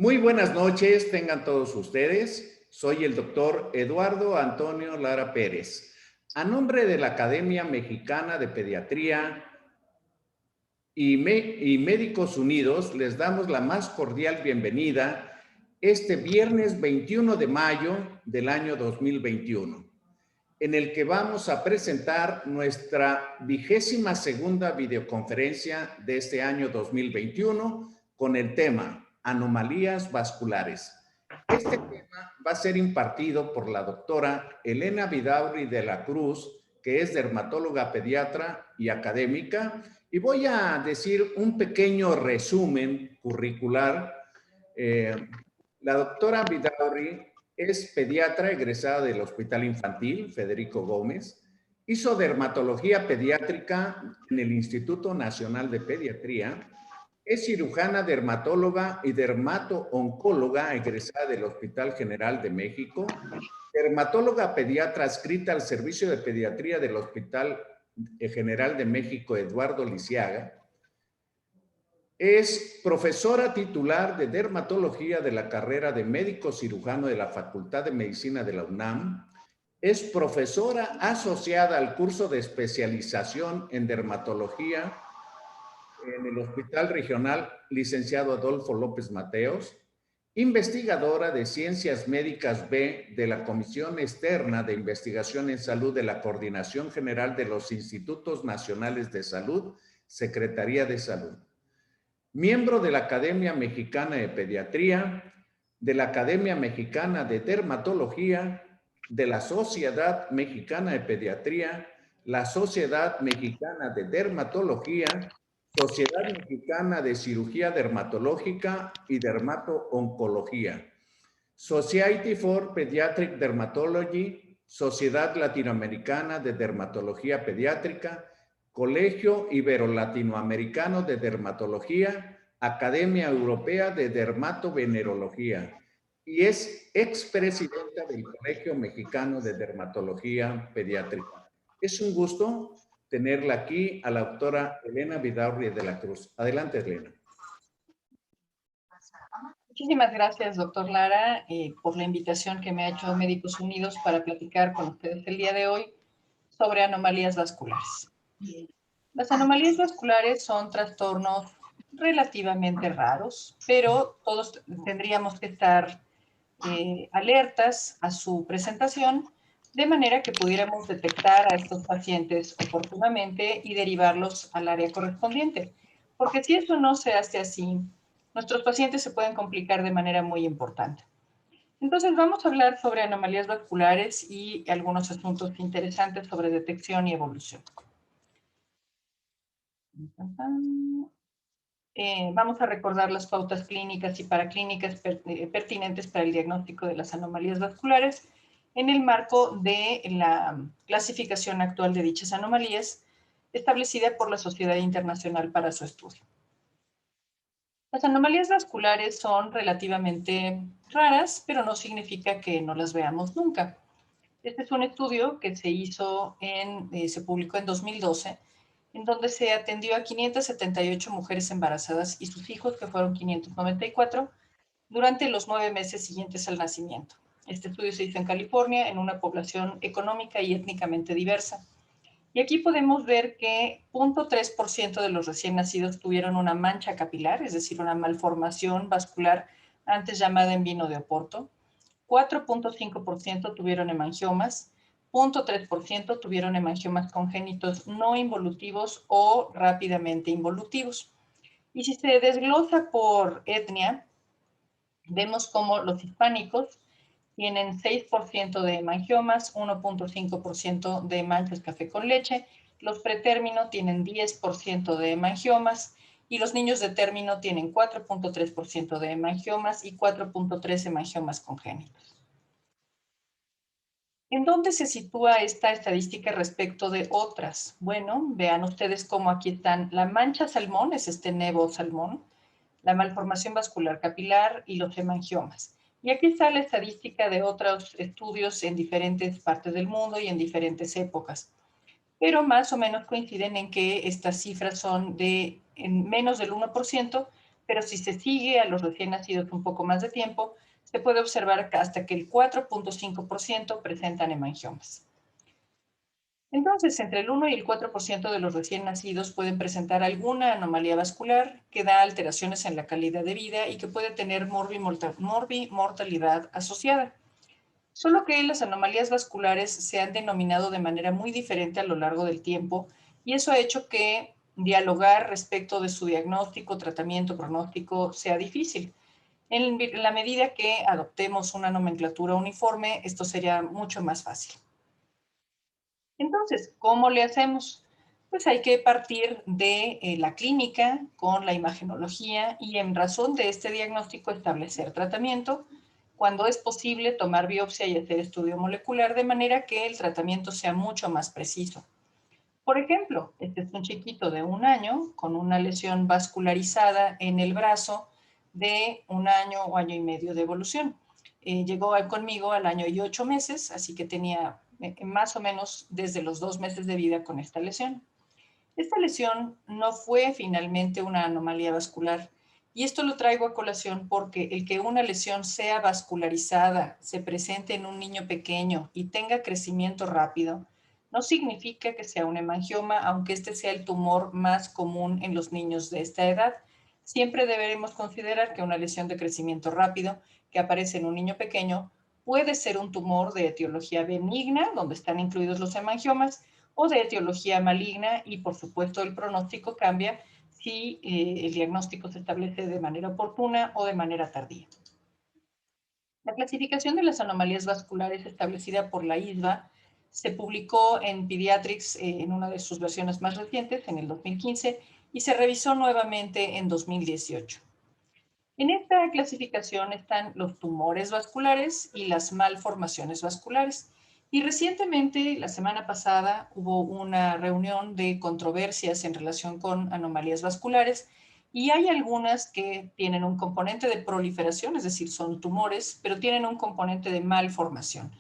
Muy buenas noches, tengan todos ustedes. Soy el doctor Eduardo Antonio Lara Pérez. A nombre de la Academia Mexicana de Pediatría y Médicos Unidos, les damos la más cordial bienvenida este viernes 21 de mayo del año 2021, en el que vamos a presentar nuestra 22ª videoconferencia de este año 2021 con el tema Anomalías Vasculares. Este tema va a ser impartido por la doctora Elena Vidaurri de la Cruz, que es dermatóloga pediatra y académica, y voy a decir un pequeño resumen curricular. La doctora Vidaurri es pediatra egresada del Hospital Infantil Federico Gómez, hizo dermatología pediátrica en el Instituto Nacional de Pediatría, es cirujana dermatóloga y dermato-oncóloga egresada del Hospital General de México, dermatóloga pediatra adscrita al Servicio de Pediatría del Hospital General de México Eduardo Lisiaga. Es profesora titular de dermatología de la carrera de médico cirujano de la Facultad de Medicina de la UNAM. Es profesora asociada al curso de especialización en dermatología en el Hospital Regional Licenciado Adolfo López Mateos, investigadora de Ciencias Médicas B de la Comisión Externa de Investigación en Salud de la Coordinación General de los Institutos Nacionales de Salud, Secretaría de Salud. Miembro de la Academia Mexicana de Pediatría, de la Academia Mexicana de Dermatología, de la Sociedad Mexicana de Pediatría, la Sociedad Mexicana de Dermatología, Sociedad Mexicana de Cirugía Dermatológica y Dermato-Oncología, Society for Pediatric Dermatology, Sociedad Latinoamericana de Dermatología Pediátrica, Colegio Ibero-Latinoamericano de Dermatología, Academia Europea de Dermatovenerología, y es expresidenta del Colegio Mexicano de Dermatología Pediátrica. Es un gusto tenerla aquí a la doctora Elena Vidaurri de la Cruz. Adelante, Elena. Muchísimas gracias, doctor Lara, por la invitación que me ha hecho Médicos Unidos para platicar con ustedes el día de hoy sobre anomalías vasculares. Las anomalías vasculares son trastornos relativamente raros, pero todos tendríamos que estar alertas a su presentación, de manera que pudiéramos detectar a estos pacientes oportunamente y derivarlos al área correspondiente. Porque si eso no se hace así, nuestros pacientes se pueden complicar de manera muy importante. Entonces vamos a hablar sobre anomalías vasculares y algunos asuntos interesantes sobre detección y evolución. Vamos a recordar las pautas clínicas y paraclínicas pertinentes para el diagnóstico de las anomalías vasculares en el marco de la clasificación actual de dichas anomalías establecida por la Sociedad Internacional para su estudio. Las anomalías vasculares son relativamente raras, pero no significa que no las veamos nunca. Este es un estudio que se publicó en 2012, en donde se atendió a 578 mujeres embarazadas y sus hijos, que fueron 594, durante los 9 meses siguientes al nacimiento. Este estudio se hizo en California, en una población económica y étnicamente diversa. Y aquí podemos ver que 0.3% de los recién nacidos tuvieron una mancha capilar, es decir, una malformación vascular antes llamada en vino de Oporto. 4.5% tuvieron hemangiomas, 0.3% tuvieron hemangiomas congénitos no involutivos o rápidamente involutivos. Y si se desglosa por etnia, vemos cómo los hispánicos tienen 6% de hemangiomas, 1.5% de manchas café con leche, los pretérmino tienen 10% de hemangiomas y los niños de término tienen 4.3% de hemangiomas y 4.3 hemangiomas congénitos. ¿En dónde se sitúa esta estadística respecto de otras? Bueno, vean ustedes cómo aquí están la mancha salmón, es este nevo salmón, la malformación vascular capilar y los hemangiomas. Y aquí está la estadística de otros estudios en diferentes partes del mundo y en diferentes épocas. Pero más o menos coinciden en que estas cifras son en menos del 1%, pero si se sigue a los recién nacidos un poco más de tiempo, se puede observar que hasta que el 4.5% presentan hemangiomas. Entonces, entre el 1 y el 4% de los recién nacidos pueden presentar alguna anomalía vascular que da alteraciones en la calidad de vida y que puede tener morbimortalidad asociada. Solo que las anomalías vasculares se han denominado de manera muy diferente a lo largo del tiempo y eso ha hecho que dialogar respecto de su diagnóstico, tratamiento, pronóstico sea difícil. En la medida que adoptemos una nomenclatura uniforme, esto sería mucho más fácil. Entonces, ¿cómo le hacemos? Pues hay que partir de la clínica con la imagenología y en razón de este diagnóstico establecer tratamiento. Cuando es posible tomar biopsia y hacer estudio molecular de manera que el tratamiento sea mucho más preciso. Por ejemplo, este es un chiquito de 1 año con una lesión vascularizada en el brazo de 1 año o año y medio de evolución. Llegó conmigo al año y 8 meses, así que tenía más o menos desde los 2 meses de vida con esta lesión. Esta lesión no fue finalmente una anomalía vascular y esto lo traigo a colación porque el que una lesión sea vascularizada, se presente en un niño pequeño y tenga crecimiento rápido, no significa que sea un hemangioma, aunque este sea el tumor más común en los niños de esta edad. Siempre deberemos considerar que una lesión de crecimiento rápido que aparece en un niño pequeño puede ser un tumor de etiología benigna, donde están incluidos los hemangiomas, o de etiología maligna y por supuesto el pronóstico cambia si el diagnóstico se establece de manera oportuna o de manera tardía. La clasificación de las anomalías vasculares establecida por la ISVA se publicó en Pediatrics en una de sus versiones más recientes, en el 2015, y se revisó nuevamente en 2018. En esta clasificación están los tumores vasculares y las malformaciones vasculares. Y recientemente, la semana pasada, hubo una reunión de controversias en relación con anomalías vasculares y hay algunas que tienen un componente de proliferación, es decir, son tumores, pero tienen un componente de malformación.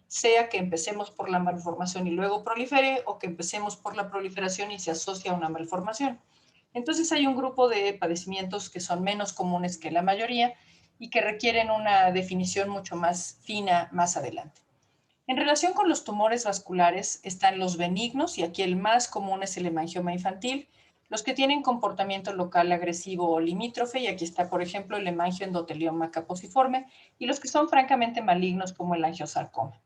Sea que empecemos por la malformación y luego prolifere o que empecemos por la proliferación y se asocia a una malformación. Entonces hay un grupo de padecimientos que son menos comunes que la mayoría y que requieren una definición mucho más fina más adelante. En relación con los tumores vasculares están los benignos y aquí el más común es el hemangioma infantil, los que tienen comportamiento local agresivo o limítrofe y aquí está por ejemplo el hemangioendotelioma caposiforme y los que son francamente malignos como el angiosarcoma.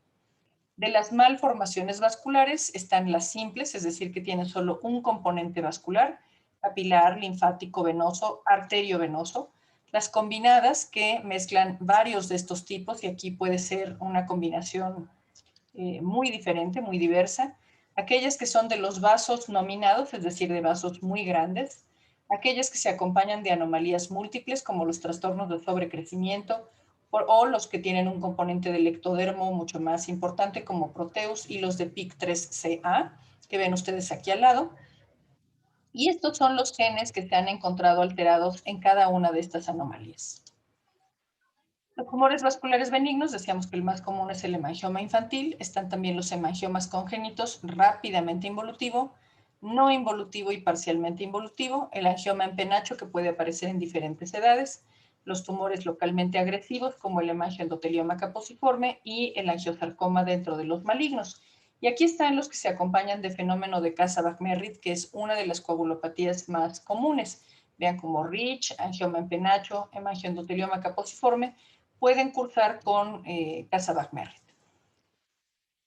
De las malformaciones vasculares están las simples, es decir, que tienen solo un componente vascular, capilar, linfático, venoso, arteriovenoso. Las combinadas que mezclan varios de estos tipos y aquí puede ser una combinación muy diferente, muy diversa. Aquellas que son de los vasos nominados, es decir, de vasos muy grandes. Aquellas que se acompañan de anomalías múltiples como los trastornos de sobrecrecimiento, o los que tienen un componente del ectodermo mucho más importante como Proteus y los de PIK3CA, que ven ustedes aquí al lado. Y estos son los genes que se han encontrado alterados en cada una de estas anomalías. Los tumores vasculares benignos, decíamos que el más común es el hemangioma infantil, están también los hemangiomas congénitos rápidamente involutivo, no involutivo y parcialmente involutivo, el angioma en penacho que puede aparecer en diferentes edades, los tumores localmente agresivos como el hemangioendotelioma caposiforme y el angiosarcoma dentro de los malignos. Y aquí están los que se acompañan de fenómeno de Casa-Bach-Merritt, que es una de las coagulopatías más comunes. Vean como Rich, angioma en penacho, hemangioendotelioma caposiforme, pueden cursar con Casa-Bach-Merritt.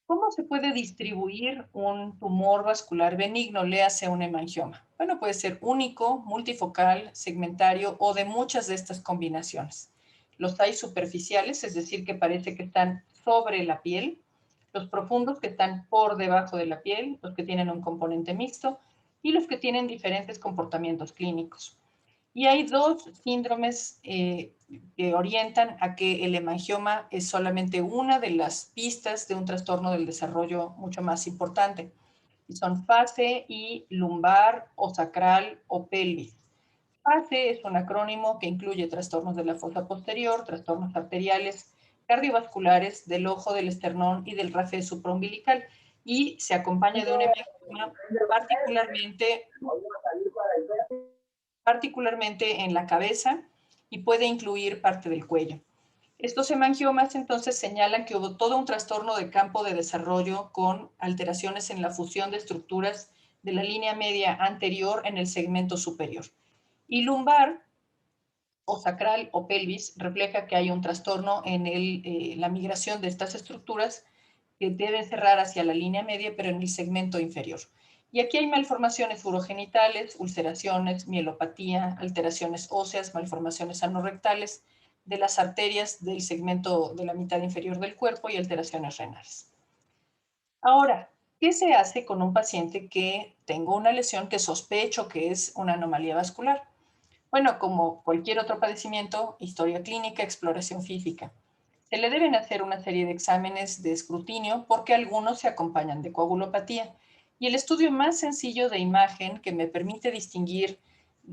¿Cómo se puede distribuir un tumor vascular benigno, léase un hemangioma? Bueno, puede ser único, multifocal, segmentario o de muchas de estas combinaciones. Los hay superficiales, es decir, que parece que están sobre la piel, los profundos que están por debajo de la piel, los que tienen un componente mixto y los que tienen diferentes comportamientos clínicos. Y hay dos síndromes que orientan a que el hemangioma es solamente una de las pistas de un trastorno del desarrollo mucho más importante. Y son fase y lumbar o sacral o pelvis. FASE es un acrónimo que incluye trastornos de la fosa posterior, trastornos arteriales, cardiovasculares, del ojo, del esternón y del rafe supraumbilical. Y se acompaña de un hemangioma particularmente particularmente en la cabeza, y puede incluir parte del cuello. Estos hemangiomas entonces señalan que hubo todo un trastorno de campo de desarrollo con alteraciones en la fusión de estructuras de la línea media anterior en el segmento superior. Y lumbar o sacral o pelvis refleja que hay un trastorno en la migración de estas estructuras que deben cerrar hacia la línea media, pero en el segmento inferior. Y aquí hay malformaciones urogenitales, ulceraciones, mielopatía, alteraciones óseas, malformaciones anorrectales de las arterias del segmento de la mitad inferior del cuerpo y alteraciones renales. Ahora, ¿qué se hace con un paciente que tengo una lesión que sospecho que es una anomalía vascular? Bueno, como cualquier otro padecimiento, historia clínica, exploración física. Se le deben hacer una serie de exámenes de escrutinio porque algunos se acompañan de coagulopatía. Y el estudio más sencillo de imagen que me permite distinguir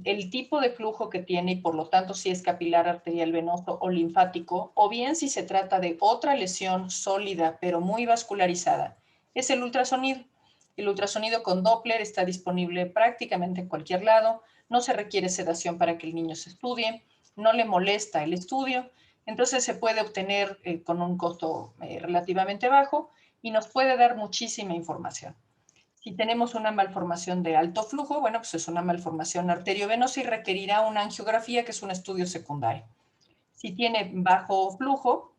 el tipo de flujo que tiene y por lo tanto si es capilar arterial venoso o linfático, o bien si se trata de otra lesión sólida pero muy vascularizada, es el ultrasonido. El ultrasonido con Doppler está disponible prácticamente en cualquier lado, no se requiere sedación para que el niño se estudie, no le molesta el estudio, entonces se puede obtener con un costo relativamente bajo y nos puede dar muchísima información. Si tenemos una malformación de alto flujo, bueno, pues es una malformación arteriovenosa y requerirá una angiografía, que es un estudio secundario. Si tiene bajo flujo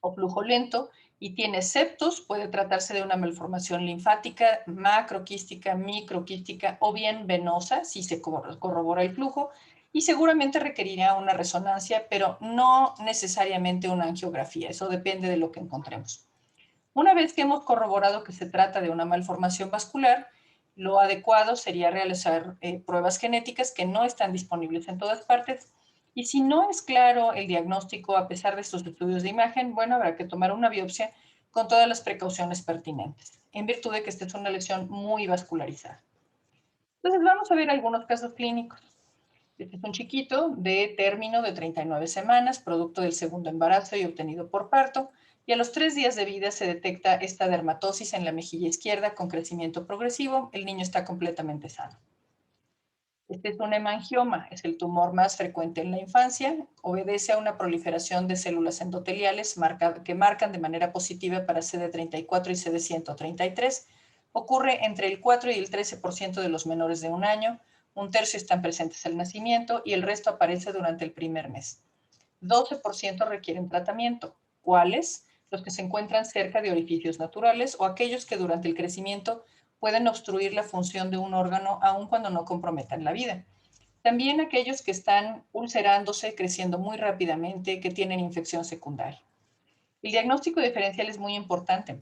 o flujo lento y tiene septos, puede tratarse de una malformación linfática, macroquística, microquística o bien venosa, si se corrobora el flujo, y seguramente requerirá una resonancia, pero no necesariamente una angiografía. Eso depende de lo que encontremos. Una vez que hemos corroborado que se trata de una malformación vascular, lo adecuado sería realizar pruebas genéticas que no están disponibles en todas partes. Y si no es claro el diagnóstico a pesar de estos estudios de imagen, bueno, habrá que tomar una biopsia con todas las precauciones pertinentes, en virtud de que esta es una lesión muy vascularizada. Entonces vamos a ver algunos casos clínicos. Este es un chiquito de término de 39 semanas, producto del segundo embarazo y obtenido por parto, y a los 3 días de vida se detecta esta dermatosis en la mejilla izquierda con crecimiento progresivo. El niño está completamente sano. Este es un hemangioma, es el tumor más frecuente en la infancia, obedece a una proliferación de células endoteliales que marcan de manera positiva para CD34 y CD133. Ocurre entre el 4 y el 13% de los menores de un año, un tercio están presentes al nacimiento y el resto aparece durante el primer mes. 12% requieren tratamiento. ¿Cuáles? Los que se encuentran cerca de orificios naturales o aquellos que durante el crecimiento pueden obstruir la función de un órgano aun cuando no comprometan la vida. También aquellos que están ulcerándose, creciendo muy rápidamente, que tienen infección secundaria. El diagnóstico diferencial es muy importante.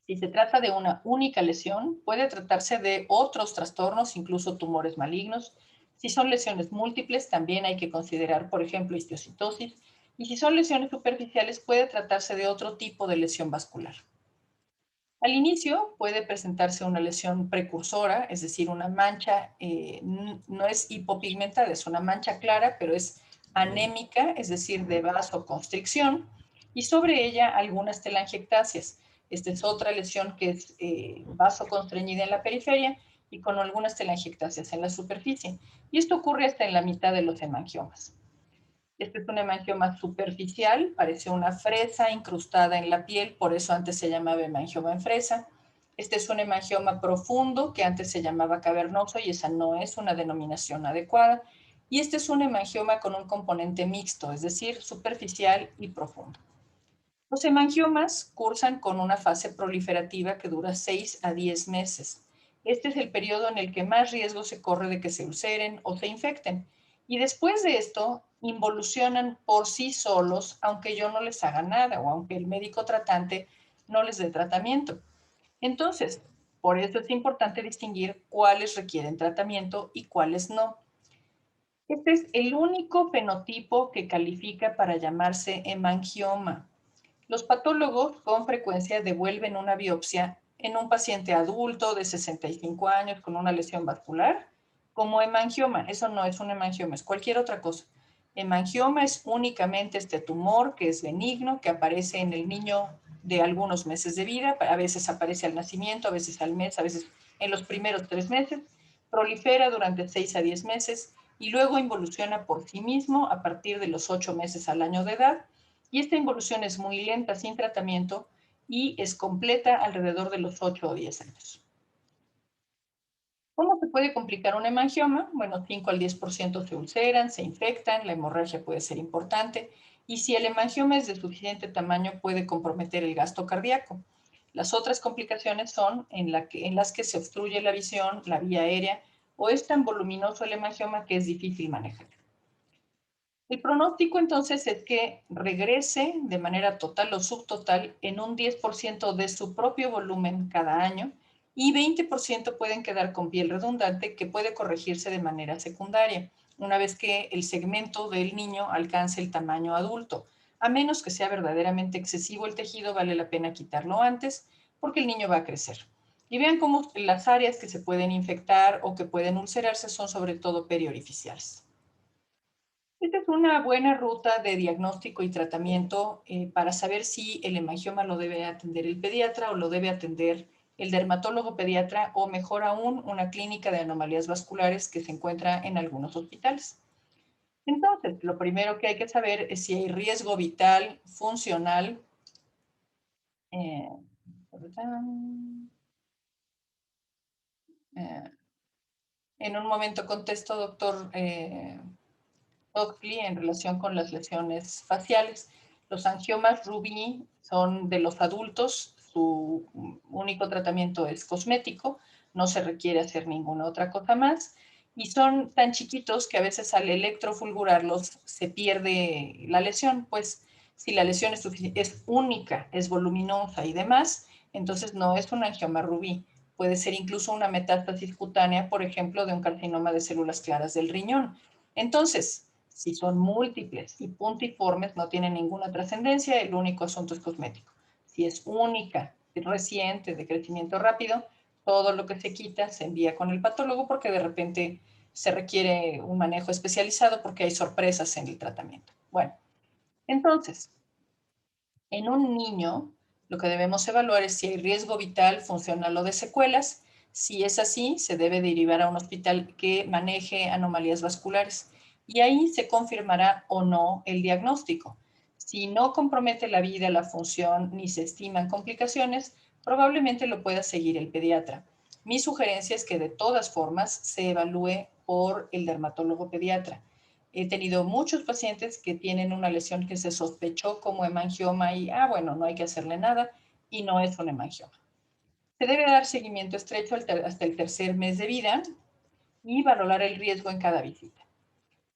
Si se trata de una única lesión, puede tratarse de otros trastornos, incluso tumores malignos. Si son lesiones múltiples, también hay que considerar, por ejemplo, histiocytosis. Y si son lesiones superficiales, puede tratarse de otro tipo de lesión vascular. Al inicio puede presentarse una lesión precursora, es decir, una mancha, no es hipopigmentada, es una mancha clara, pero es anémica, es decir, de vasoconstricción, y sobre ella algunas telangiectasias. Esta es otra lesión que es vasoconstreñida en la periferia y con algunas telangiectasias en la superficie. Y esto ocurre hasta en la mitad de los hemangiomas. Este es un hemangioma superficial, parece una fresa incrustada en la piel, por eso antes se llamaba hemangioma en fresa. Este es un hemangioma profundo, que antes se llamaba cavernoso, y esa no es una denominación adecuada. Y este es un hemangioma con un componente mixto, es decir, superficial y profundo. Los hemangiomas cursan con una fase proliferativa que dura 6 a 10 meses. Este es el periodo en el que más riesgo se corre de que se ulceren o se infecten. Y después de esto, involucionan por sí solos, aunque yo no les haga nada o aunque el médico tratante no les dé tratamiento. Entonces, por eso es importante distinguir cuáles requieren tratamiento y cuáles no. Este es el único fenotipo que califica para llamarse hemangioma. Los patólogos con frecuencia devuelven una biopsia en un paciente adulto de 65 años con una lesión vascular como hemangioma. Eso no es un hemangioma, es cualquier otra cosa. Hemangioma es únicamente este tumor que es benigno, que aparece en el niño de algunos meses de vida, a veces aparece al nacimiento, a veces al mes, a veces en los primeros 3 meses. prolifera durante 6 a 10 meses y luego involuciona por sí mismo a partir de los 8 meses al año de edad. Y esta involución es muy lenta sin tratamiento y es completa alrededor de los 8 o 10 años. ¿Cómo se puede complicar un hemangioma? Bueno, 5 al 10% se ulceran, se infectan, la hemorragia puede ser importante y si el hemangioma es de suficiente tamaño puede comprometer el gasto cardíaco. Las otras complicaciones son en las que se obstruye la visión, la vía aérea o es tan voluminoso el hemangioma que es difícil manejar. El pronóstico entonces es que regrese de manera total o subtotal en un 10% de su propio volumen cada año y 20% pueden quedar con piel redundante que puede corregirse de manera secundaria, una vez que el segmento del niño alcance el tamaño adulto. A menos que sea verdaderamente excesivo el tejido, vale la pena quitarlo antes porque el niño va a crecer. Y vean cómo las áreas que se pueden infectar o que pueden ulcerarse son sobre todo periorificiales. Esta es una buena ruta de diagnóstico y tratamiento para saber si el hemangioma lo debe atender el pediatra o lo debe atender el dermatólogo pediatra o mejor aún una clínica de anomalías vasculares que se encuentra en algunos hospitales. Entonces, lo primero que hay que saber es si hay riesgo vital, funcional. Eh, en un momento contesto, doctor Oakley, en relación con las lesiones faciales. Los angiomas Rubí son de los adultos, su único tratamiento es cosmético, no se requiere hacer ninguna otra cosa más y son tan chiquitos que a veces al electrofulgurarlos se pierde la lesión, pues si la lesión es única, es voluminosa y demás, entonces no es un angioma Rubí. Puede ser incluso una metástasis cutánea, por ejemplo, de un carcinoma de células claras del riñón. Entonces, si son múltiples y puntiformes, no tienen ninguna trascendencia, el único asunto es cosmético. Si es única, reciente, de crecimiento rápido, todo lo que se quita se envía con el patólogo porque de repente se requiere un manejo especializado porque hay sorpresas en el tratamiento. Bueno, entonces, en un niño, lo que debemos evaluar es si hay riesgo vital, funcional o de secuelas. Si es así, se debe derivar a un hospital que maneje anomalías vasculares y ahí se confirmará o no el diagnóstico. Si no compromete la vida, la función ni se estiman complicaciones, probablemente lo pueda seguir el pediatra. Mi sugerencia es que de todas formas se evalúe por el dermatólogo pediatra. He tenido muchos pacientes que tienen una lesión que se sospechó como hemangioma y, bueno, no hay que hacerle nada y no es un hemangioma. Se debe dar seguimiento estrecho hasta el tercer mes de vida y valorar el riesgo en cada visita.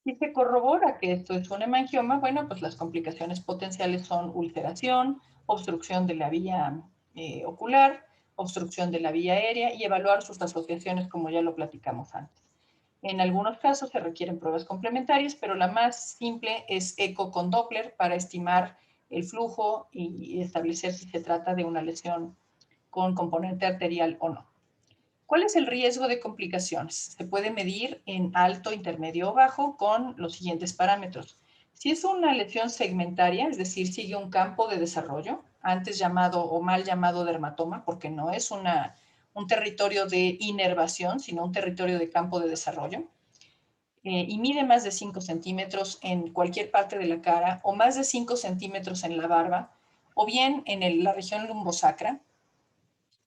Si se corrobora que esto es un hemangioma, bueno, pues las complicaciones potenciales son ulceración, obstrucción de la vía ocular, obstrucción de la vía aérea y evaluar sus asociaciones como ya lo platicamos antes. En algunos casos se requieren pruebas complementarias, pero la más simple es eco con Doppler para estimar el flujo y establecer si se trata de una lesión con componente arterial o no. ¿Cuál es el riesgo de complicaciones? Se puede medir en alto, intermedio o bajo con los siguientes parámetros. Si es una lesión segmentaria, es decir, sigue un campo de desarrollo, antes llamado o mal llamado dermatoma, porque no es un territorio de inervación, sino un territorio de campo de desarrollo, y mide más de 5 centímetros en cualquier parte de la cara o más de 5 centímetros en la barba, o bien en la región lumbosacra,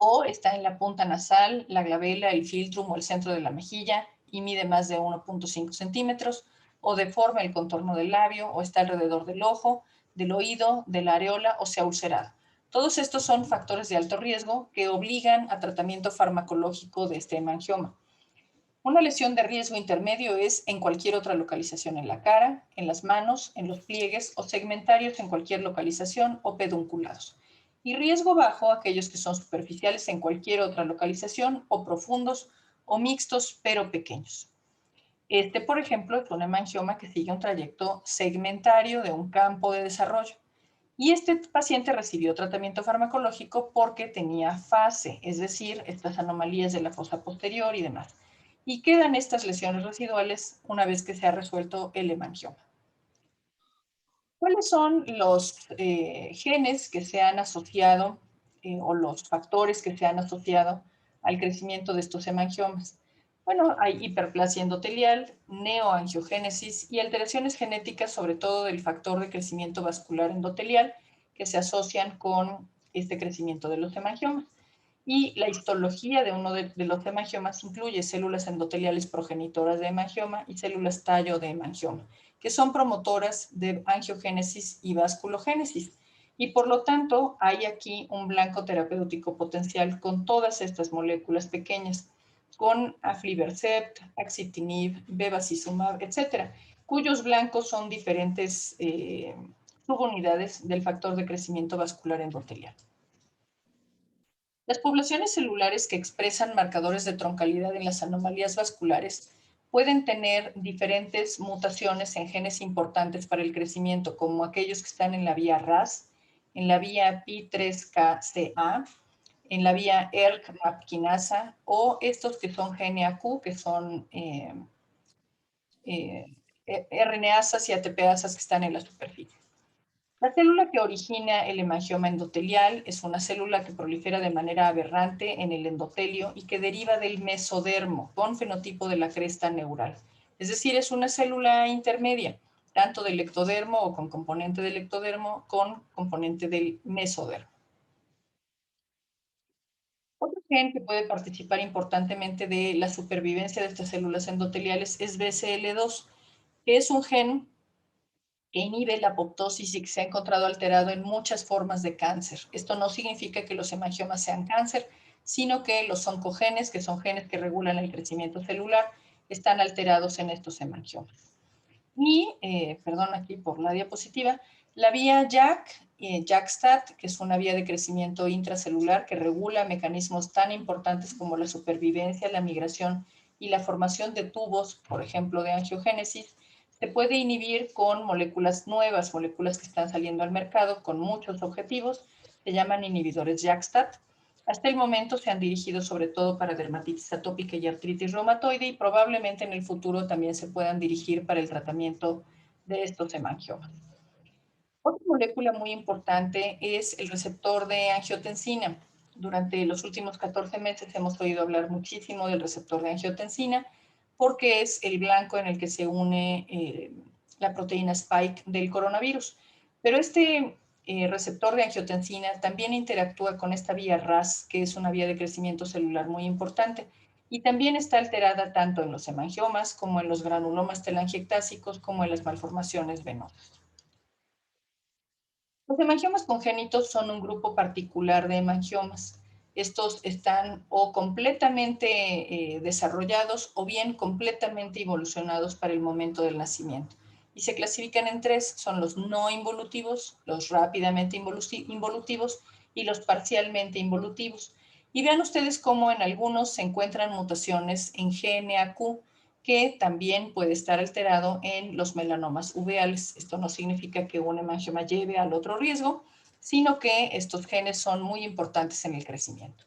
o está en la punta nasal, la glabela, el filtrum o el centro de la mejilla y mide más de 1.5 centímetros, o deforma el contorno del labio, o está alrededor del ojo, del oído, de la areola o se ha ulcerado. Todos estos son factores de alto riesgo que obligan a tratamiento farmacológico de este hemangioma. Una lesión de riesgo intermedio es en cualquier otra localización en la cara, en las manos, en los pliegues o segmentarios en cualquier localización o pedunculados. Y riesgo bajo aquellos que son superficiales en cualquier otra localización o profundos o mixtos pero pequeños. Este, por ejemplo, es un hemangioma que sigue un trayecto segmentario de un campo de desarrollo. Y este paciente recibió tratamiento farmacológico porque tenía fase, es decir, estas anomalías de la fosa posterior y demás. Y quedan estas lesiones residuales una vez que se ha resuelto el hemangioma. ¿Cuáles son los genes que se han asociado o los factores que se han asociado al crecimiento de estos hemangiomas? Bueno, hay hiperplasia endotelial, neoangiogénesis y alteraciones genéticas, sobre todo del factor de crecimiento vascular endotelial, que se asocian con este crecimiento de los hemangiomas. Y la histología de uno de los hemangiomas incluye células endoteliales progenitoras de hemangioma y células tallo de hemangioma, que son promotoras de angiogénesis y vasculogénesis. Y por lo tanto, hay aquí un blanco terapéutico potencial con todas estas moléculas pequeñas, con aflibercept, axitinib, bevacizumab, etcétera, cuyos blancos son diferentes subunidades del factor de crecimiento vascular endotelial. Las poblaciones celulares que expresan marcadores de troncalidad en las anomalías vasculares pueden tener diferentes mutaciones en genes importantes para el crecimiento, como aquellos que están en la vía RAS, en la vía P3KCA, en la vía ERK-MAP quinasa, o estos que son GNAQ, que son RNasas y ATPasas que están en la superficie. La célula que origina el hemangioma endotelial es una célula que prolifera de manera aberrante en el endotelio y que deriva del mesodermo con fenotipo de la cresta neural. Es decir, es una célula intermedia, tanto del ectodermo o con componente del ectodermo con componente del mesodermo. Otro gen que puede participar importantemente de la supervivencia de estas células endoteliales es BCL2, que es un gen que inhibe la apoptosis y que se ha encontrado alterado en muchas formas de cáncer. Esto no significa que los hemangiomas sean cáncer, sino que los oncogenes, que son genes que regulan el crecimiento celular, están alterados en estos hemangiomas. Y, perdón aquí por la diapositiva, la vía JAK, JAK-STAT, que es una vía de crecimiento intracelular que regula mecanismos tan importantes como la supervivencia, la migración y la formación de tubos, por ejemplo, de angiogénesis, se puede inhibir con moléculas nuevas, moléculas que están saliendo al mercado con muchos objetivos, se llaman inhibidores JAK-STAT. Hasta el momento se han dirigido sobre todo para dermatitis atópica y artritis reumatoide y probablemente en el futuro también se puedan dirigir para el tratamiento de estos hemangiomas. Otra molécula muy importante es el receptor de angiotensina. Durante los últimos 14 meses hemos oído hablar muchísimo del receptor de angiotensina porque es el blanco en el que se une la proteína spike del coronavirus. Pero este receptor de angiotensina también interactúa con esta vía RAS, que es una vía de crecimiento celular muy importante, y también está alterada tanto en los hemangiomas como en los granulomas telangiectásicos como en las malformaciones venosas. Los hemangiomas congénitos son un grupo particular de hemangiomas. Estos están o completamente desarrollados o bien completamente involucionados para el momento del nacimiento. Y se clasifican en tres, son los no involutivos, los rápidamente involutivos y los parcialmente involutivos. Y vean ustedes cómo en algunos se encuentran mutaciones en GNAQ, que también puede estar alterado en los melanomas uveales. Esto no significa que un hemangioma lleve al otro riesgo, sino que estos genes son muy importantes en el crecimiento.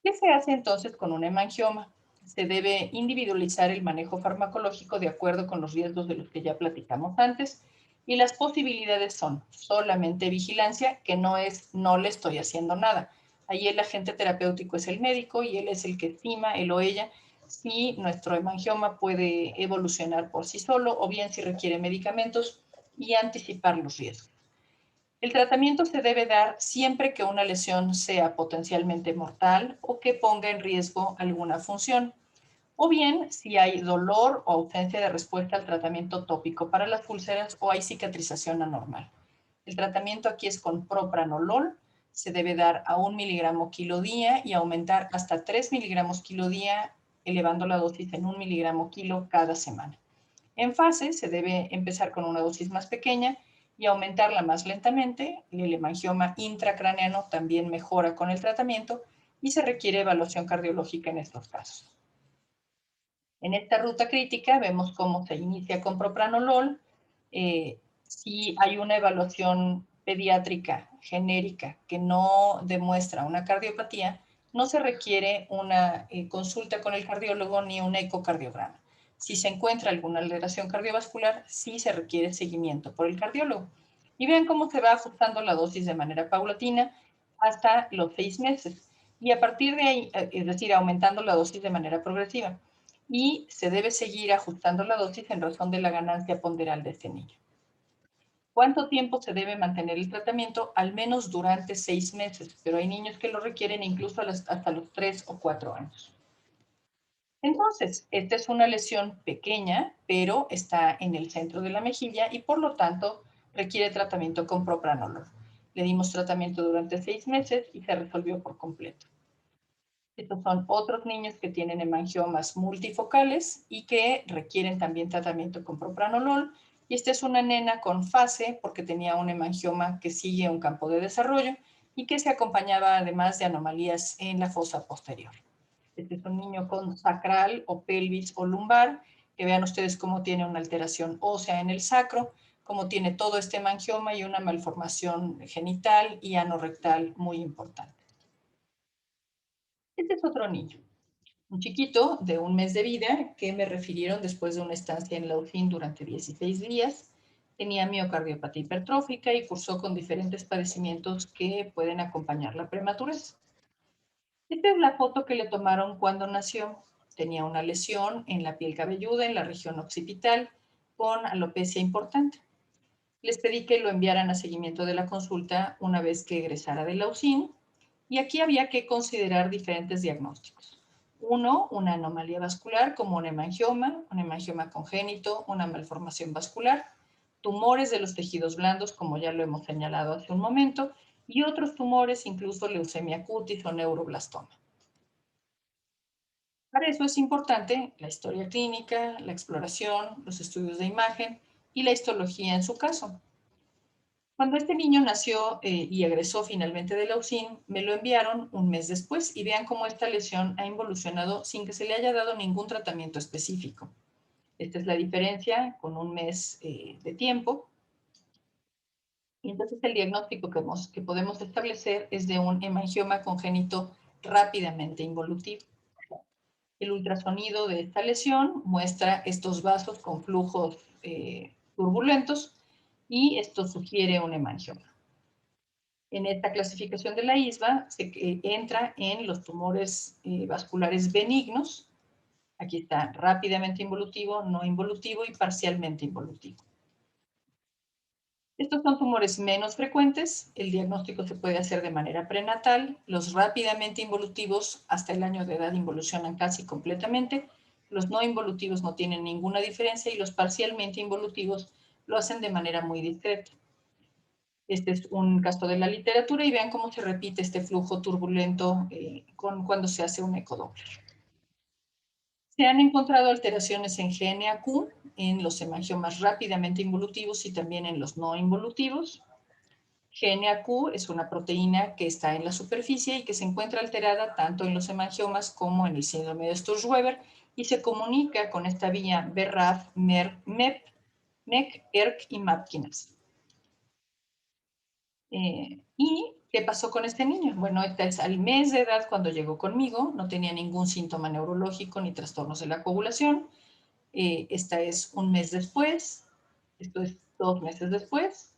¿Qué se hace entonces con un hemangioma? Se debe individualizar el manejo farmacológico de acuerdo con los riesgos de los que ya platicamos antes, y las posibilidades son solamente vigilancia, que no es no le estoy haciendo nada. Ahí el agente terapéutico es el médico y él es el que estima, él o ella, si nuestro hemangioma puede evolucionar por sí solo o bien si requiere medicamentos y anticipar los riesgos. El tratamiento se debe dar siempre que una lesión sea potencialmente mortal o que ponga en riesgo alguna función, o bien si hay dolor o ausencia de respuesta al tratamiento tópico para las úlceras o hay cicatrización anormal. El tratamiento aquí es con propranolol, se debe dar a 1 miligramo kilo día y aumentar hasta 3 miligramos kilo día, elevando la dosis en 1 miligramo kilo cada semana. En fase se debe empezar con una dosis más pequeña y aumentarla más lentamente. El hemangioma intracraneano también mejora con el tratamiento y se requiere evaluación cardiológica en estos casos. En esta ruta crítica vemos cómo se inicia con propranolol. Si hay una evaluación pediátrica genérica que no demuestra una cardiopatía, no se requiere una consulta con el cardiólogo ni un ecocardiograma. Si se encuentra alguna alteración cardiovascular, sí se requiere seguimiento por el cardiólogo. Y vean cómo se va ajustando la dosis de manera paulatina hasta los 6 meses. Y a partir de ahí, es decir, aumentando la dosis de manera progresiva. y se debe seguir ajustando la dosis en razón de la ganancia ponderal de este niño. ¿Cuánto tiempo se debe mantener el tratamiento? Al menos durante 6 meses, pero hay niños que lo requieren incluso hasta los 3 o 4 años. Entonces, esta es una lesión pequeña, pero está en el centro de la mejilla y por lo tanto requiere tratamiento con propranolol. Le dimos tratamiento durante 6 meses y se resolvió por completo. Estos son otros niños que tienen hemangiomas multifocales y que requieren también tratamiento con propranolol. Y esta es una nena con fase porque tenía un hemangioma que sigue un campo de desarrollo y que se acompañaba además de anomalías en la fosa posterior. Este es un niño con sacral o pelvis o lumbar, que vean ustedes cómo tiene una alteración ósea en el sacro, cómo tiene todo este hemangioma y una malformación genital y anorrectal muy importante. Este es otro niño, un chiquito de 1 mes de vida que me refirieron después de una estancia en la UFIN durante 16 días. Tenía miocardiopatía hipertrófica y cursó con diferentes padecimientos que pueden acompañar la prematurez. Esta es la foto que le tomaron cuando nació. Tenía una lesión en la piel cabelluda, en la región occipital, con alopecia importante. Les pedí que lo enviaran a seguimiento de la consulta una vez que egresara de la UCIN, y aquí había que considerar diferentes diagnósticos. Uno, una anomalía vascular como un hemangioma congénito, una malformación vascular, tumores de los tejidos blandos, como ya lo hemos señalado hace un momento, y otros tumores, incluso leucemia cutis o neuroblastoma. Para eso es importante la historia clínica, la exploración, los estudios de imagen y la histología en su caso. Cuando este niño nació y egresó finalmente de la UCIN, me lo enviaron 1 mes después y vean cómo esta lesión ha involucionado sin que se le haya dado ningún tratamiento específico. Esta es la diferencia con 1 mes de tiempo. Y entonces el diagnóstico que podemos establecer es de un hemangioma congénito rápidamente involutivo. El ultrasonido de esta lesión muestra estos vasos con flujos turbulentos y esto sugiere un hemangioma. En esta clasificación de la ISBA se entra en los tumores vasculares benignos. Aquí está rápidamente involutivo, no involutivo y parcialmente involutivo. Estos son tumores menos frecuentes. El diagnóstico se puede hacer de manera prenatal. Los rápidamente involutivos hasta el año de edad involucionan casi completamente. Los no involutivos no tienen ninguna diferencia y los parcialmente involutivos lo hacen de manera muy discreta. Este es un caso de la literatura y vean cómo se repite este flujo turbulento cuando se hace un ecodoppler. Se han encontrado alteraciones en GNAQ, en los hemangiomas rápidamente involutivos y también en los no involutivos. GNAQ es una proteína que está en la superficie y que se encuentra alterada tanto en los hemangiomas como en el síndrome de Sturge-Weber y se comunica con esta vía BRAF, MER, MEP, MEC, ERK y MAP kinase. ¿Y qué pasó con este niño? Bueno, esta es al mes de edad cuando llegó conmigo, no tenía ningún síntoma neurológico ni trastornos de la coagulación. Esta es 1 mes después, esto es 2 meses después,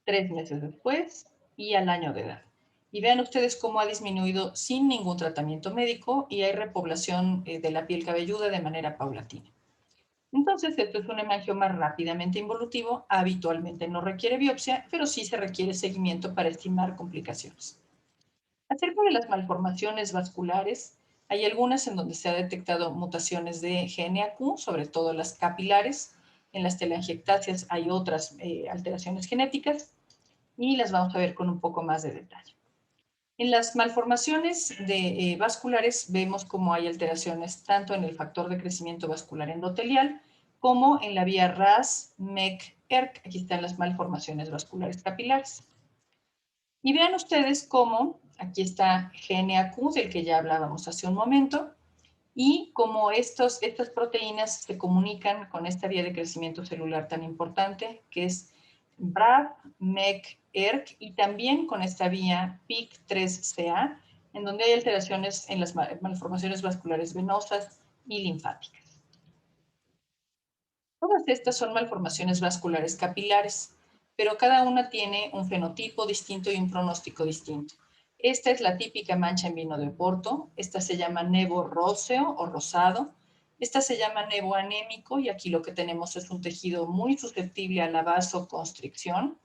3 meses después y al año de edad. Y vean ustedes cómo ha disminuido sin ningún tratamiento médico y hay repoblación de la piel cabelluda de manera paulatina. Entonces, esto es un hemangioma rápidamente involutivo, habitualmente no requiere biopsia, pero sí se requiere seguimiento para estimar complicaciones. Acerca de las malformaciones vasculares, hay algunas en donde se ha detectado mutaciones de GNAQ, sobre todo las capilares. En las telangiectasias hay otras alteraciones genéticas y las vamos a ver con un poco más de detalle. En las malformaciones vasculares vemos cómo hay alteraciones tanto en el factor de crecimiento vascular endotelial como en la vía RAS, MEC, ERK. Aquí están las malformaciones vasculares capilares. Y vean ustedes cómo, aquí está GNAQ, del que ya hablábamos hace un momento, y cómo estas proteínas se comunican con esta vía de crecimiento celular tan importante, que es BRAF, MEC, ERK, y también con esta vía PIK3CA, en donde hay alteraciones en las malformaciones vasculares venosas y linfáticas. Todas estas son malformaciones vasculares capilares, pero cada una tiene un fenotipo distinto y un pronóstico distinto. Esta es la típica mancha en vino de Oporto, esta se llama nevo róseo o rosado, Esta se llama nevo anémico y aquí lo que tenemos es un tejido muy susceptible a la vasoconstricción.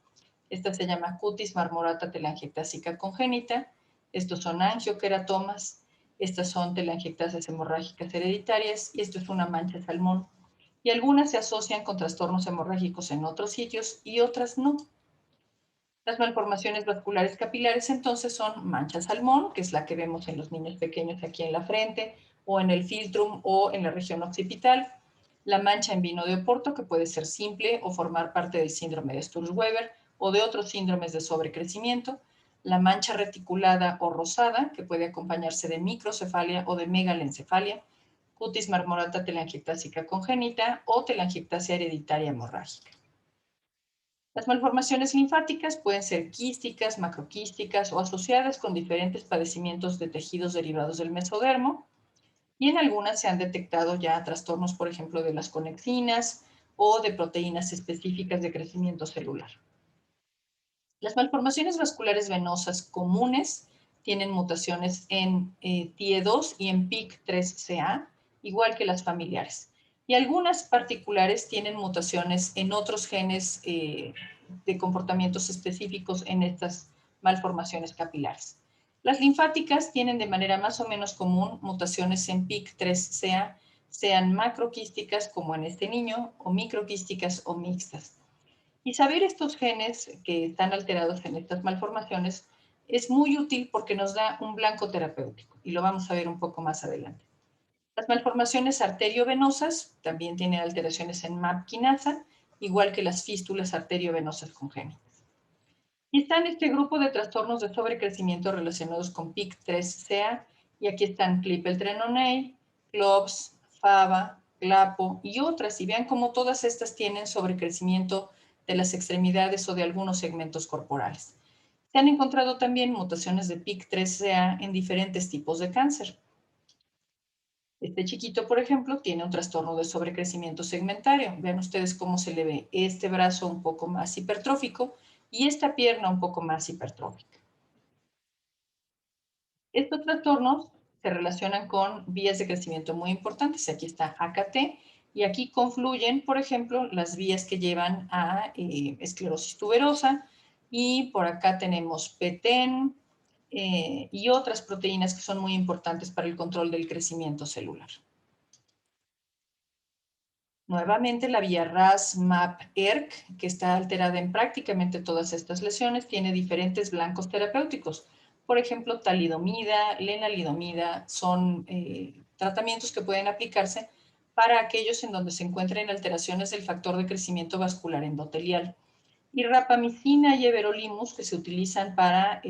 Esta se llama cutis marmorata telangiectásica congénita. Estos son angioqueratomas. Estas son telangiectasias hemorrágicas hereditarias y esto es una mancha salmón. Y algunas se asocian con trastornos hemorrágicos en otros sitios y otras no. Las malformaciones vasculares capilares entonces son mancha salmón, que es la que vemos en los niños pequeños aquí en la frente, o en el filtrum o en la región occipital. La mancha en vino de Oporto, que puede ser simple o formar parte del síndrome de Sturge-Weber o de otros síndromes de sobrecrecimiento. La mancha reticulada o rosada, que puede acompañarse de microcefalia o de megalencefalia. Cutis marmorata telangiectásica congénita o telangiectasia hereditaria hemorrágica. Las malformaciones linfáticas pueden ser quísticas, macroquísticas o asociadas con diferentes padecimientos de tejidos derivados del mesodermo, y en algunas se han detectado ya trastornos, por ejemplo, de las conexinas o de proteínas específicas de crecimiento celular. Las malformaciones vasculares venosas comunes tienen mutaciones en TIE2 y en PIK3CA, igual que las familiares. Y algunas particulares tienen mutaciones en otros genes de comportamientos específicos en estas malformaciones capilares. Las linfáticas tienen de manera más o menos común mutaciones en PIK3CA, sean macroquísticas como en este niño, o microquísticas o mixtas. Y saber estos genes que están alterados en estas malformaciones es muy útil porque nos da un blanco terapéutico, y lo vamos a ver un poco más adelante. Las malformaciones arteriovenosas también tienen alteraciones en MAP quinasa, igual que las fístulas arteriovenosas congénitas. Y está en este grupo de trastornos de sobrecrecimiento relacionados con PIK3CA, y aquí están Klippel-Tremoney, CLOVES, FABA, GLAPO y otras, y vean cómo todas estas tienen sobrecrecimiento de las extremidades o de algunos segmentos corporales. Se han encontrado también mutaciones de PIK3CA en diferentes tipos de cáncer. Este chiquito, por ejemplo, tiene un trastorno de sobrecrecimiento segmentario. Vean ustedes cómo se le ve este brazo un poco más hipertrófico y esta pierna un poco más hipertrófica. Estos trastornos se relacionan con vías de crecimiento muy importantes. Aquí está AKT y aquí confluyen, por ejemplo, las vías que llevan a esclerosis tuberosa, y por acá tenemos PTEN y otras proteínas que son muy importantes para el control del crecimiento celular. Nuevamente, la vía RAS-MAP-ERK, que está alterada en prácticamente todas estas lesiones, tiene diferentes blancos terapéuticos. Por ejemplo, talidomida, lenalidomida, son tratamientos que pueden aplicarse para aquellos en donde se encuentren alteraciones del factor de crecimiento vascular endotelial. Y rapamicina y everolimus, que se utilizan para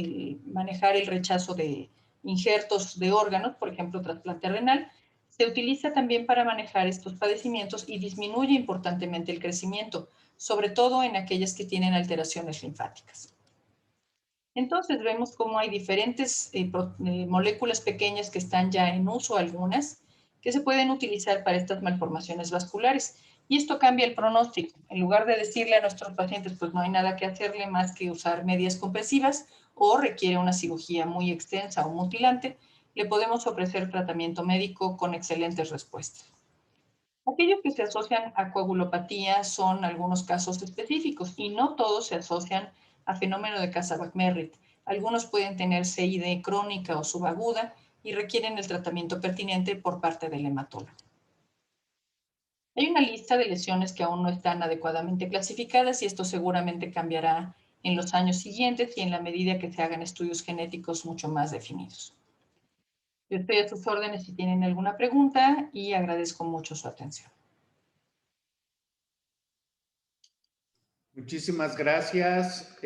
manejar el rechazo de injertos de órganos, por ejemplo, trasplante renal, se utiliza también para manejar estos padecimientos y disminuye importantemente el crecimiento, sobre todo en aquellas que tienen alteraciones linfáticas. Entonces vemos cómo hay diferentes moléculas pequeñas que están ya en uso, algunas, que se pueden utilizar para estas malformaciones vasculares. Y esto cambia el pronóstico. En lugar de decirle a nuestros pacientes, pues no hay nada que hacerle más que usar medias compresivas o requiere una cirugía muy extensa o mutilante, le podemos ofrecer tratamiento médico con excelentes respuestas. Aquellos que se asocian a coagulopatía son algunos casos específicos y no todos se asocian a fenómeno de Casa-Bach-Merritt. Algunos pueden tener CID crónica o subaguda y requieren el tratamiento pertinente por parte del hematólogo. Hay una lista de lesiones que aún no están adecuadamente clasificadas y esto seguramente cambiará en los años siguientes y en la medida que se hagan estudios genéticos mucho más definidos. Yo estoy a sus órdenes si tienen alguna pregunta y agradezco mucho su atención. Muchísimas gracias,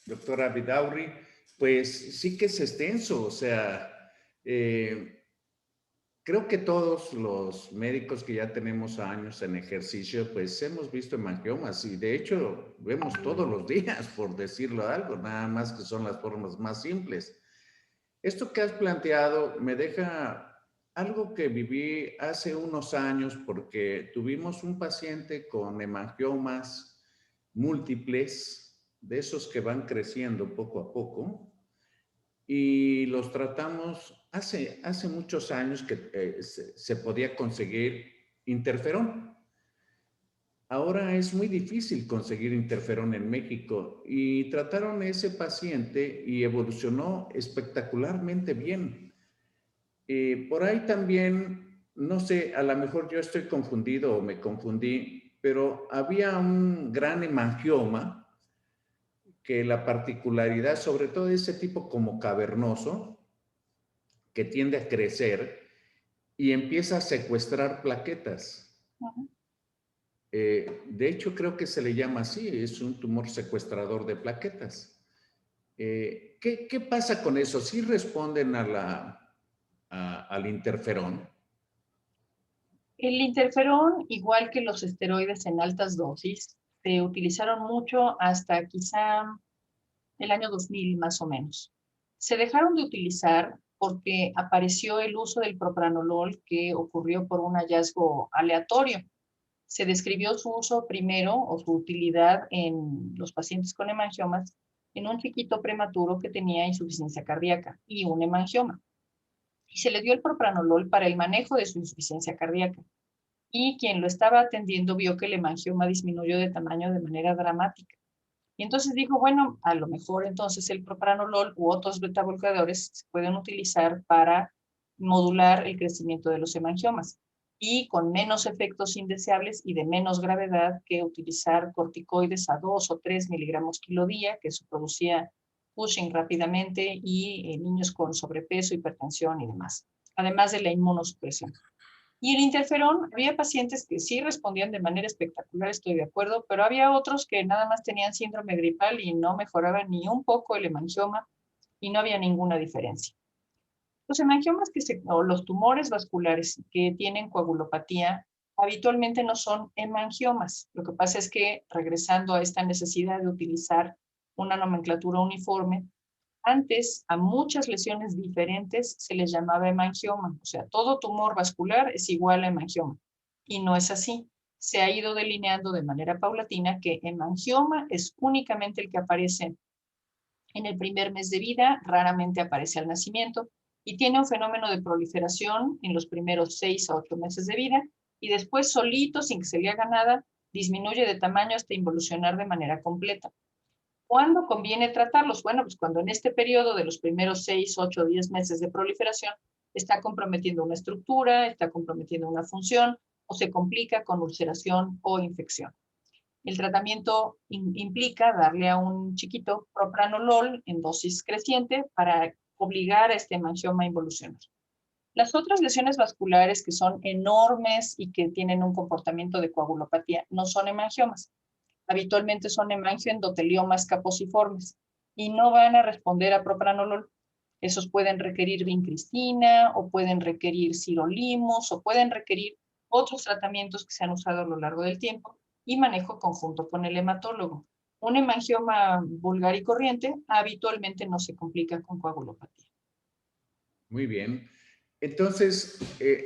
doctora Vidaurri. Pues sí que es extenso, o sea, creo que todos los médicos que ya tenemos años en ejercicio, pues hemos visto hemangiomas y de hecho vemos todos los días, por decirlo algo, nada más que son las formas más simples. Esto que has planteado me deja algo que viví hace unos años porque tuvimos un paciente con hemangiomas múltiples, de esos que van creciendo poco a poco, y los tratamos hace muchos años que se podía conseguir interferón. Ahora es muy difícil conseguir interferón en México y trataron a ese paciente y evolucionó espectacularmente bien. Por ahí también, no sé, a lo mejor yo estoy confundido o me confundí, pero había un gran hemangioma que la particularidad, sobre todo de ese tipo como cavernoso, que tiende a crecer y empieza a secuestrar plaquetas. Ujú. De hecho, creo que se le llama así, es un tumor secuestrador de plaquetas. ¿Qué pasa con eso? ¿Sí responden al interferón? El interferón, igual que los esteroides en altas dosis, se utilizaron mucho hasta quizá el año 2000 más o menos. Se dejaron de utilizar porque apareció el uso del propranolol que ocurrió por un hallazgo aleatorio. Se describió su uso primero o su utilidad en los pacientes con hemangiomas en un chiquito prematuro que tenía insuficiencia cardíaca y un hemangioma. Y se le dio el propranolol para el manejo de su insuficiencia cardíaca. Y quien lo estaba atendiendo vio que el hemangioma disminuyó de tamaño de manera dramática. Y entonces dijo, bueno, a lo mejor entonces el propranolol u otros beta-bloqueadores se pueden utilizar para modular el crecimiento de los hemangiomas y con menos efectos indeseables y de menos gravedad que utilizar corticoides a 2 o 3 miligramos kilo día, que eso producía Cushing rápidamente y niños con sobrepeso, hipertensión y demás, además de la inmunosupresión. Y el interferón, había pacientes que sí respondían de manera espectacular, estoy de acuerdo, pero había otros que nada más tenían síndrome gripal y no mejoraban ni un poco el hemangioma y no había ninguna diferencia. Los hemangiomas o los tumores vasculares que tienen coagulopatía habitualmente no son hemangiomas. Lo que pasa es que, regresando a esta necesidad de utilizar una nomenclatura uniforme, antes, a muchas lesiones diferentes se les llamaba hemangioma, o sea, todo tumor vascular es igual a hemangioma. Y no es así. Se ha ido delineando de manera paulatina que hemangioma es únicamente el que aparece en el primer mes de vida, raramente aparece al nacimiento, y tiene un fenómeno de proliferación en los primeros 6 a 8 meses de vida, y después solito, sin que se le haga nada, disminuye de tamaño hasta involucionar de manera completa. ¿Cuándo conviene tratarlos? Bueno, pues cuando en este periodo de los primeros 6, 8, 10 meses de proliferación está comprometiendo una estructura, está comprometiendo una función o se complica con ulceración o infección. El tratamiento implica darle a un chiquito propranolol en dosis creciente para obligar a este hemangioma a involucionar. Las otras lesiones vasculares que son enormes y que tienen un comportamiento de coagulopatía no son hemangiomas. Habitualmente son hemangioendoteliomas caposiformes y no van a responder a propranolol. Esos pueden requerir vincristina o pueden requerir sirolimus o pueden requerir otros tratamientos que se han usado a lo largo del tiempo y manejo conjunto con el hematólogo. Un hemangioma vulgar y corriente habitualmente no se complica con coagulopatía. Muy bien. Entonces,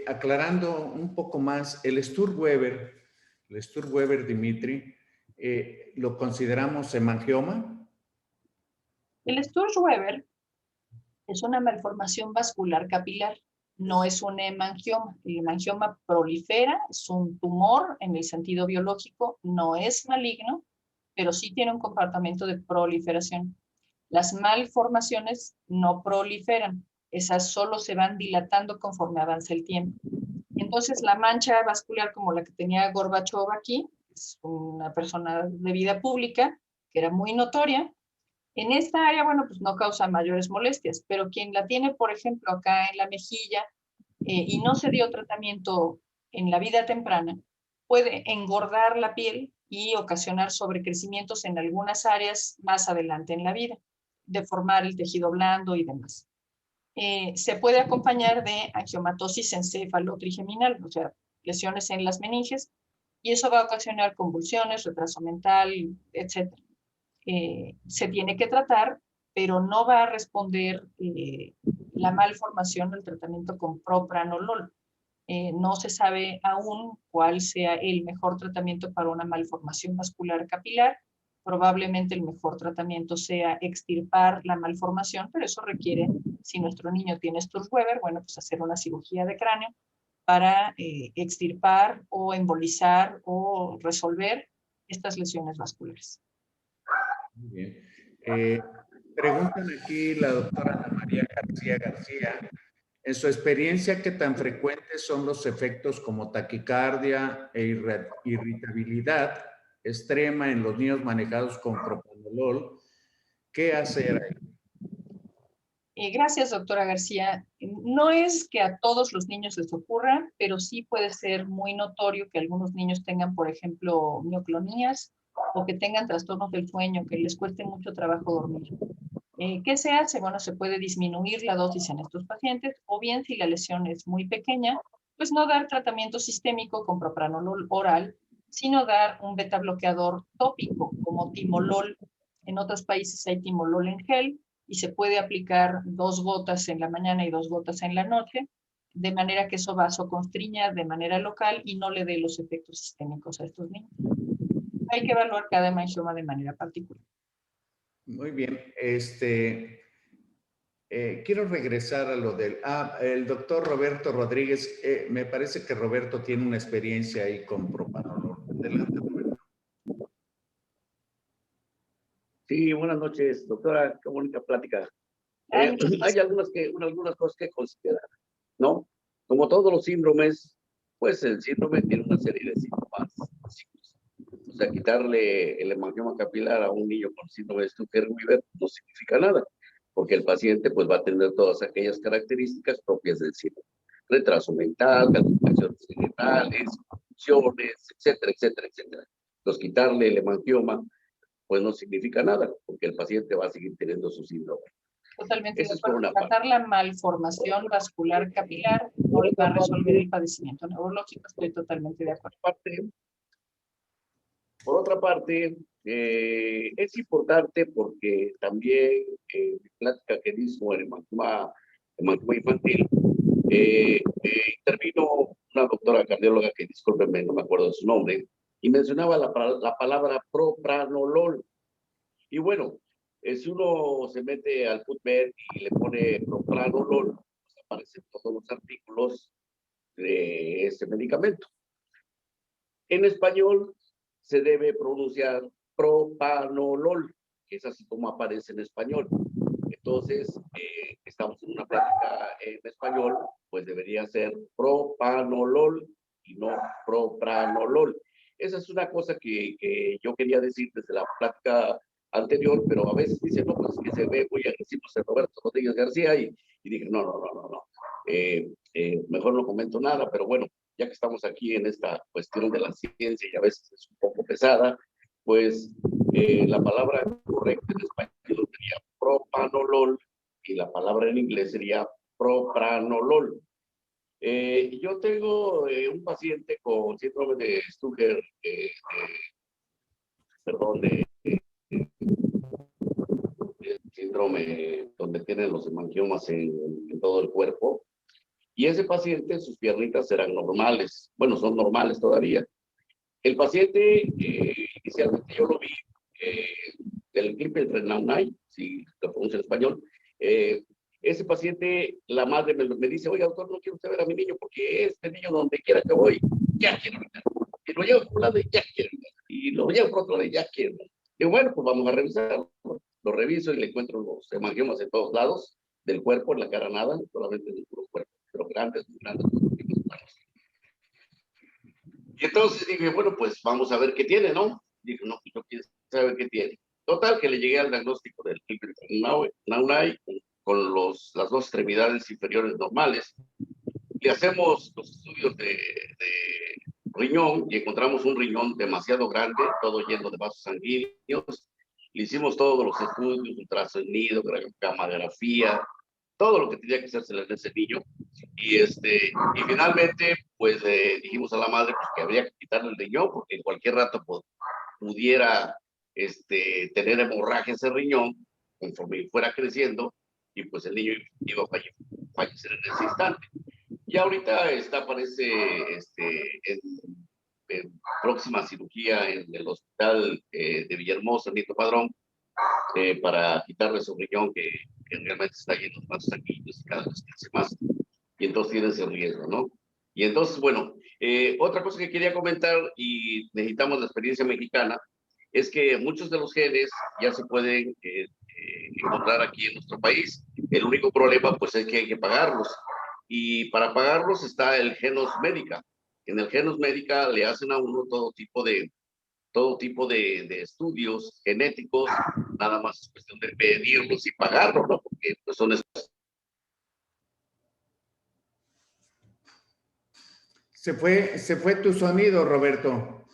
aclarando un poco más, el Sturweber, Dimitri, ¿lo consideramos hemangioma? El Sturge-Weber es una malformación vascular capilar, no es un hemangioma. El hemangioma prolifera, es un tumor en el sentido biológico, no es maligno, pero sí tiene un comportamiento de proliferación. Las malformaciones no proliferan, esas solo se van dilatando conforme avanza el tiempo. Entonces, la mancha vascular como la que tenía Gorbachev aquí, es una persona de vida pública, que era muy notoria, en esta área, bueno, pues no causa mayores molestias, pero quien la tiene, por ejemplo, acá en la mejilla y no se dio tratamiento en la vida temprana, puede engordar la piel y ocasionar sobrecrecimientos en algunas áreas más adelante en la vida, deformar el tejido blando y demás. Se puede acompañar de angiomatosis encéfalo-trigeminal, o sea, lesiones en las meninges, y eso va a ocasionar convulsiones, retraso mental, etc. Se tiene que tratar, pero no va a responder la malformación del tratamiento con propranolol. No se sabe aún cuál sea el mejor tratamiento para una malformación vascular capilar probablemente el mejor tratamiento sea extirpar la malformación, pero eso requiere, si nuestro niño tiene Sturge-Weber, bueno, pues hacer una cirugía de cráneo para extirpar o embolizar o resolver estas lesiones vasculares. Muy bien. Preguntan aquí la doctora Ana María García García. En su experiencia, ¿qué tan frecuentes son los efectos como taquicardia e irritabilidad extrema en los niños manejados con propanolol? ¿Qué hacer ahí? Gracias, doctora García. No es que a todos los niños les ocurra, pero sí puede ser muy notorio que algunos niños tengan, por ejemplo, mioclonías o que tengan trastornos del sueño, que les cueste mucho trabajo dormir. ¿Qué se hace? Bueno, se puede disminuir la dosis en estos pacientes, o bien si la lesión es muy pequeña, pues no dar tratamiento sistémico con propranolol oral, sino dar un beta bloqueador tópico como timolol. En otros países hay timolol en gel y se puede aplicar 2 gotas en la mañana y 2 gotas en la noche, de manera que eso vasoconstriña de manera local y no le dé los efectos sistémicos a estos niños. Hay que evaluar cada hemangioma de manera particular. Muy bien. Quiero regresar a lo del... el doctor Roberto Rodríguez. Me parece que Roberto tiene una experiencia ahí con propanolol. Adelante, Roberto. Sí, buenas noches, doctora. Qué bonita plática. Muchas Hay algunas cosas que considerar, ¿no? Como todos los síndromes, pues el síndrome tiene una serie de síntomas básicos. O sea, quitarle el hemangioma capilar a un niño con síndrome de Sturge-Weber no significa nada, porque el paciente pues va a tener todas aquellas características propias del síndrome. Retraso mental, calcificaciones generales, confusiones, etcétera, etcétera, etcétera. Entonces, quitarle el hemangioma pues no significa nada, porque el paciente va a seguir teniendo su síndrome. Totalmente de Eso es por acuerdo. una parte. Tratar la malformación vascular capilar no le va a resolver el padecimiento neurológico. Estoy totalmente de acuerdo. Por otra parte, es importante porque también en mi plática que hizo en el hemangioma infantil, intervino una doctora cardióloga que, discúlpenme, no me acuerdo de su nombre, y mencionaba la palabra propranolol. Y bueno, si uno se mete al PubMed y le pone propranolol, pues aparecen todos los artículos de ese medicamento. En español se debe pronunciar propanolol, que es así como aparece en español. Entonces, estamos en una plática en español, pues debería ser propanolol y no propranolol. Esa es una cosa que yo quería decir desde la plática anterior, pero a veces dicen, no, pues es que se ve muy agresivo ese Roberto Rodríguez García, y dije, no. Mejor no comento nada, pero bueno, ya que estamos aquí en esta cuestión de la ciencia y a veces es un poco pesada, pues la palabra correcta en español sería propanolol y la palabra en inglés sería propranolol. Yo tengo un paciente con síndrome de Sturge, síndrome donde tienen los hemangiomas en todo el cuerpo. Y ese paciente, sus piernitas eran normales. Bueno, son normales todavía. El paciente, inicialmente yo lo vi del Klippel-Trenaunay, si lo pronuncio en español. Ese paciente, la madre me dice, oye, doctor, no quiero usted ver a mi niño porque este niño donde quiera que voy, ya quiero ver. Y lo llevo por un lado y ya quiero ver. Y lo llevo por otro lado y ya quiero ver. Y bueno, pues vamos a revisarlo. Lo reviso y le encuentro los hemangiomas en todos lados del cuerpo, en la cara nada, solamente en el puro cuerpo, pero grandes, muy grandes. Y entonces dije, bueno, pues vamos a ver qué tiene, ¿no? Dije, no, pues yo quiero saber qué tiene. Total, que le llegué al diagnóstico del Klippel-Trenaunay con las dos extremidades inferiores normales. Le hacemos los estudios de riñón y encontramos un riñón demasiado grande, todo lleno de vasos sanguíneos. Le hicimos todos los estudios, ultrasonido, gamografía, todo lo que tenía que hacerse en ese niño. Y finalmente, pues dijimos a la madre pues, que habría que quitarle el riñón porque en cualquier rato pues, pudiera tener hemorragia ese riñón conforme fuera creciendo y pues el niño iba a fallecer en ese instante. Y ahorita parece, próxima cirugía en el hospital de Villahermosa, Nito Padrón, para quitarle su riñón que realmente está lleno de más sanguíneos y cada vez crece más. Y entonces tiene ese riesgo, ¿no? Y entonces, bueno, otra cosa que quería comentar, y necesitamos la experiencia mexicana, es que muchos de los genes ya se pueden encontrar aquí en nuestro país. El único problema, pues, es que hay que pagarlos. Y para pagarlos está el Genos Médica. En el Genos Médica le hacen a uno todo tipo de estudios genéticos, nada más es cuestión de pedirlos y pagarlos, ¿no? Porque pues, son... Se fue tu sonido, Roberto.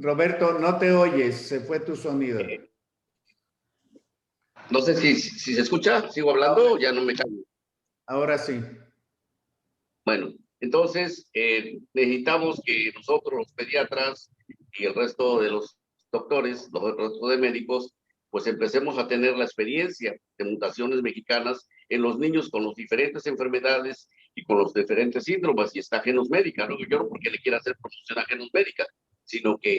Roberto, no te oyes, se fue tu sonido. No sé si se escucha, sigo hablando o ya no me cambio. Ahora sí. Bueno, entonces necesitamos que nosotros, los pediatras y el resto de los doctores, los resto de médicos, pues empecemos a tener la experiencia de mutaciones mexicanas en los niños con las diferentes enfermedades y con los diferentes síndromes. Y está Genos Médica, ¿no? Yo no porque le quiera hacer promoción a Genos Médica, sino que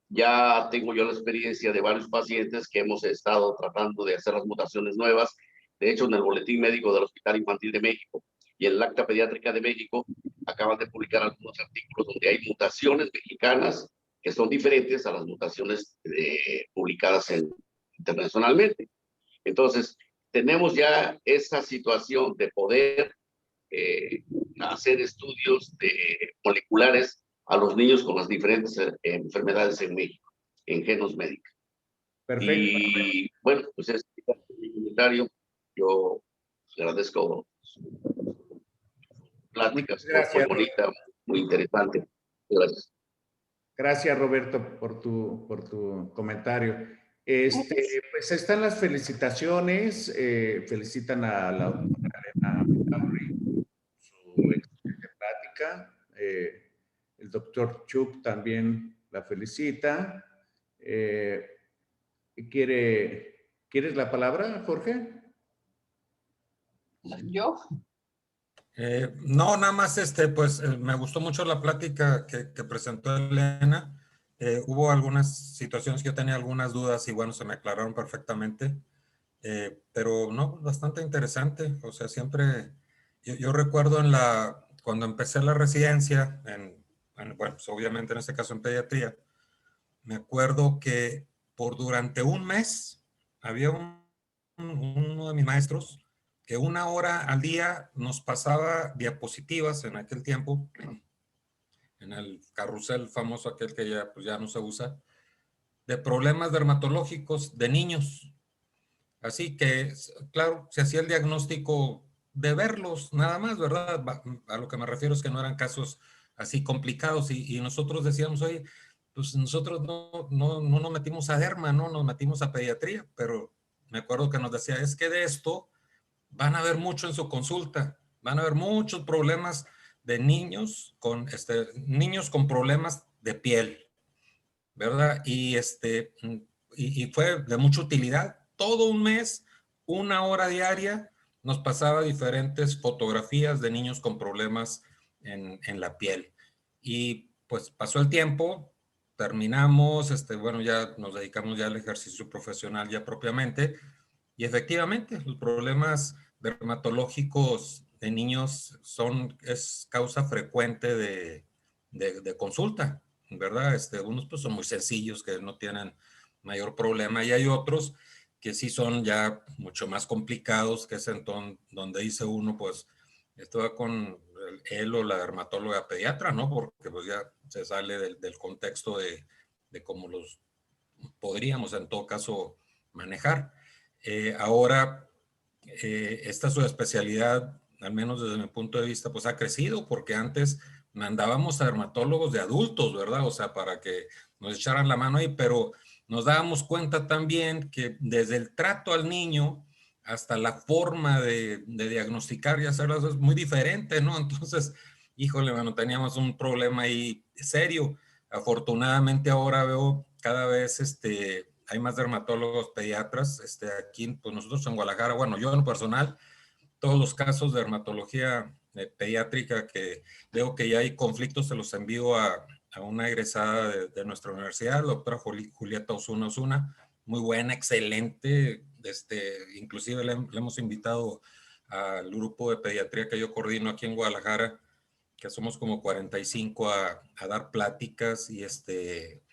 ya tengo yo la experiencia de varios pacientes que hemos estado tratando de hacer las mutaciones nuevas. De hecho, en el Boletín Médico del Hospital Infantil de México y en el Acta Pediátrica de México acaban de publicar algunos artículos donde hay mutaciones mexicanas que son diferentes a las mutaciones publicadas internacionalmente. Entonces, tenemos ya esa situación de poder hacer estudios moleculares a los niños con las diferentes enfermedades en México, en Genos Médica. Perfecto. Y bueno, pues es mi comentario. Yo agradezco pláticas, muy bonita, muy interesante. Gracias. Gracias, Roberto, por tu comentario. Pues están las felicitaciones. Felicitan a la doctora Elena Vidaurri, su excelente plática. El doctor Chuck también la felicita. ¿Quieres la palabra, Jorge? ¿Yo? No, nada más pues me gustó mucho la plática que presentó Elena. Hubo algunas situaciones que yo tenía algunas dudas y bueno, se me aclararon perfectamente. Pero no, bastante interesante. O sea, siempre, yo recuerdo cuando empecé la residencia, bueno, pues obviamente en este caso en pediatría, me acuerdo que durante un mes había uno de mis maestros que 1 hora al día nos pasaba diapositivas en aquel tiempo, en el carrusel famoso aquel que ya, pues ya no se usa, de problemas dermatológicos de niños. Así que, claro, se hacía el diagnóstico de verlos nada más, ¿verdad? A lo que me refiero es que no eran casos así complicados y nosotros decíamos, oye, pues nosotros no nos metimos a derma, no nos metimos a pediatría, pero me acuerdo que nos decía, es que de esto van a ver mucho en su consulta, van a ver muchos problemas de niños con problemas de piel, ¿verdad? Y fue de mucha utilidad. Todo un mes, 1 hora diaria, nos pasaba diferentes fotografías de niños con problemas en la piel. Y pues pasó el tiempo, terminamos, bueno, ya nos dedicamos ya al ejercicio profesional ya propiamente, y efectivamente los problemas dermatológicos de niños es causa frecuente de consulta, ¿verdad? Unos pues son muy sencillos, que no tienen mayor problema, y hay otros que sí son ya mucho más complicados, que es donde dice uno, pues, esto va con él o la dermatóloga pediatra, ¿no? Porque pues ya se sale del contexto de cómo los podríamos en todo caso manejar. Ahora, esta subespecialidad, al menos desde mi punto de vista, pues ha crecido, porque antes mandábamos a dermatólogos de adultos, ¿verdad? O sea, para que nos echaran la mano ahí, pero nos dábamos cuenta también que desde el trato al niño hasta la forma de diagnosticar y hacerlas es muy diferente, ¿no? Entonces, híjole, bueno, teníamos un problema ahí serio. Afortunadamente ahora veo cada vez hay más dermatólogos pediatras. Aquí, pues nosotros en Guadalajara, bueno, yo en lo personal, todos los casos de dermatología pediátrica, que veo que ya hay conflictos, se los envío a una egresada de nuestra universidad, la doctora Julieta Osuna, muy buena, excelente, inclusive le hemos invitado al grupo de pediatría que yo coordino aquí en Guadalajara, que somos como 45 a dar pláticas, y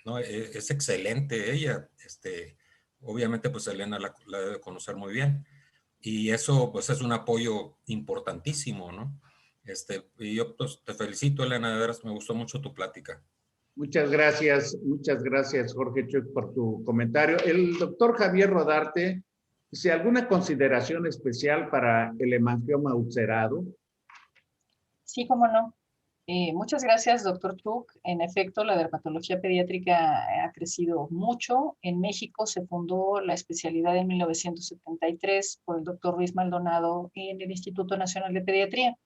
no, es excelente ella, obviamente pues Elena la debe conocer muy bien, y eso pues es un apoyo importantísimo, ¿no? Y yo pues te felicito, Elena, de veras me gustó mucho tu plática. Muchas gracias Jorge Chuck por tu comentario. El doctor Javier Rodarte dice, ¿alguna consideración especial para el hemangioma ulcerado? Sí, cómo no. Muchas gracias, doctor Chuck. En efecto, la dermatología pediátrica ha crecido mucho. En México se fundó la especialidad en 1973 por el doctor Ruiz Maldonado en el Instituto Nacional de Pediatría.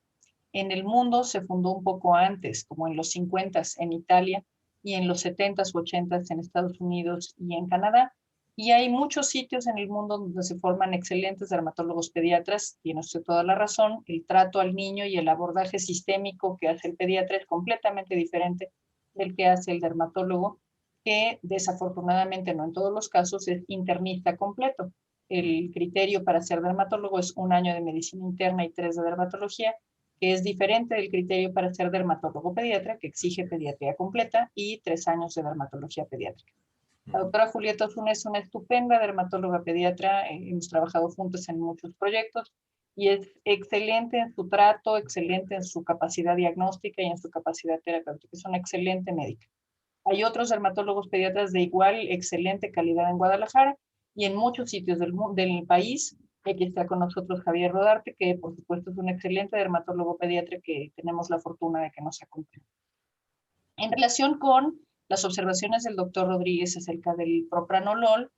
En el mundo se fundó un poco antes, como en los 50s en Italia y en los 70s u 80s en Estados Unidos y en Canadá. Y hay muchos sitios en el mundo donde se forman excelentes dermatólogos pediatras. Tiene usted toda la razón. El trato al niño y el abordaje sistémico que hace el pediatra es completamente diferente del que hace el dermatólogo, que desafortunadamente no en todos los casos es internista completo. El criterio para ser dermatólogo es 1 año de medicina interna y 3 de dermatología, que es diferente del criterio para ser dermatólogo pediatra, que exige pediatría completa y 3 años de dermatología pediátrica. La doctora Julieta Osuna es una estupenda dermatóloga pediatra, hemos trabajado juntos en muchos proyectos y es excelente en su trato, excelente en su capacidad diagnóstica y en su capacidad terapéutica, es una excelente médica. Hay otros dermatólogos pediatras de igual excelente calidad en Guadalajara y en muchos sitios del país. Aquí está con nosotros Javier Rodarte, que por supuesto es un excelente dermatólogo pediatra que tenemos la fortuna de que nos acompañe. En relación con las observaciones del doctor Rodríguez acerca del propranolol,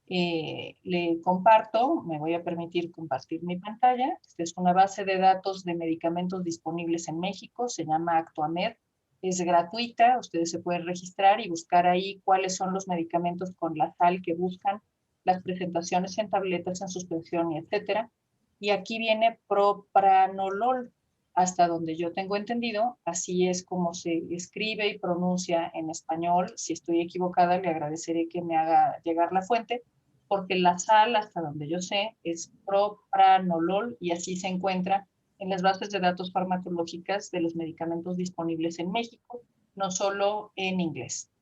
le comparto, me voy a permitir compartir mi pantalla. Esta es una base de datos de medicamentos disponibles en México, se llama Actuamed, es gratuita, ustedes se pueden registrar y buscar ahí cuáles son los medicamentos con la sal que buscan, las presentaciones en tabletas, en suspensión y etcétera. Y aquí viene propranolol, hasta donde yo tengo entendido, así es como se escribe y pronuncia en español. Si estoy equivocada, le agradeceré que me haga llegar la fuente, porque la sal, hasta donde yo sé, es propranolol y así se encuentra en las bases de datos farmacológicas de los medicamentos disponibles en México, no solo en inglés.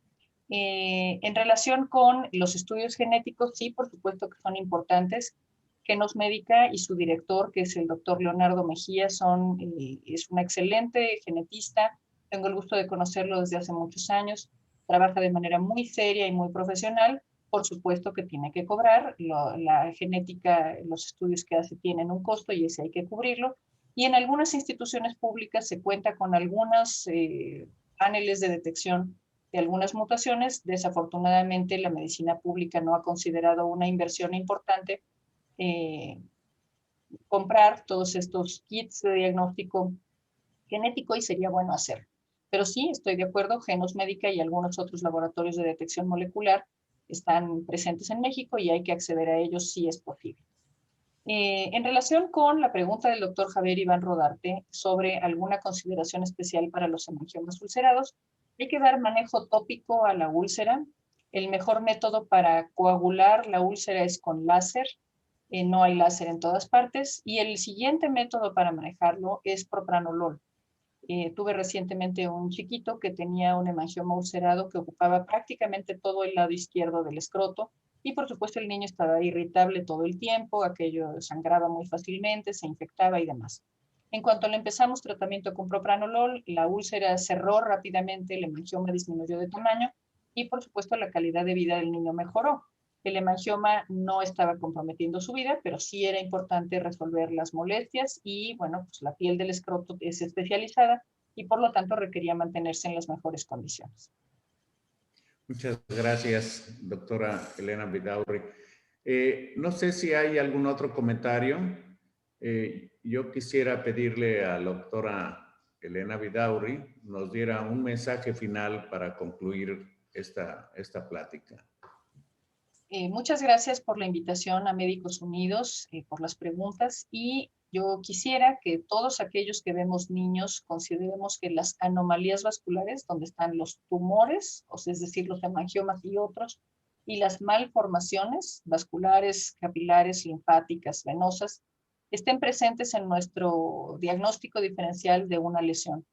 En relación con los estudios genéticos, sí, por supuesto que son importantes. Genos Médica y su director, que es el doctor Leonardo Mejía, es un excelente genetista. Tengo el gusto de conocerlo desde hace muchos años. Trabaja de manera muy seria y muy profesional. Por supuesto que tiene que cobrar. La genética, los estudios que hace tienen un costo y ese hay que cubrirlo. Y en algunas instituciones públicas se cuenta con algunos paneles de detección de algunas mutaciones. Desafortunadamente, la medicina pública no ha considerado una inversión importante comprar todos estos kits de diagnóstico genético y sería bueno hacerlo. Pero sí, estoy de acuerdo, Genos Médica y algunos otros laboratorios de detección molecular están presentes en México y hay que acceder a ellos si es posible. En relación con la pregunta del doctor Javier Iván Rodarte sobre alguna consideración especial para los hemangiomas ulcerados, hay que dar manejo tópico a la úlcera. El mejor método para coagular la úlcera es con láser. No hay láser en todas partes. Y el siguiente método para manejarlo es propranolol. Tuve recientemente un chiquito que tenía un hemangioma ulcerado que ocupaba prácticamente todo el lado izquierdo del escroto. Y por supuesto el niño estaba irritable todo el tiempo, aquello sangraba muy fácilmente, se infectaba y demás. En cuanto le empezamos tratamiento con propranolol, la úlcera cerró rápidamente, el hemangioma disminuyó de tamaño y por supuesto la calidad de vida del niño mejoró. El hemangioma no estaba comprometiendo su vida, pero sí era importante resolver las molestias y, bueno, pues la piel del escroto es especializada y por lo tanto requería mantenerse en las mejores condiciones. Muchas gracias, doctora Elena Vidaurri. No sé si hay algún otro comentario. Yo quisiera pedirle a la doctora Elena Vidaurri nos diera un mensaje final para concluir esta plática. Muchas gracias por la invitación a Médicos Unidos, por las preguntas, y yo quisiera que todos aquellos que vemos niños consideremos que las anomalías vasculares, donde están los tumores, o sea, es decir, los hemangiomas y otros, y las malformaciones vasculares, capilares, linfáticas, venosas, estén presentes en nuestro diagnóstico diferencial de una lesión.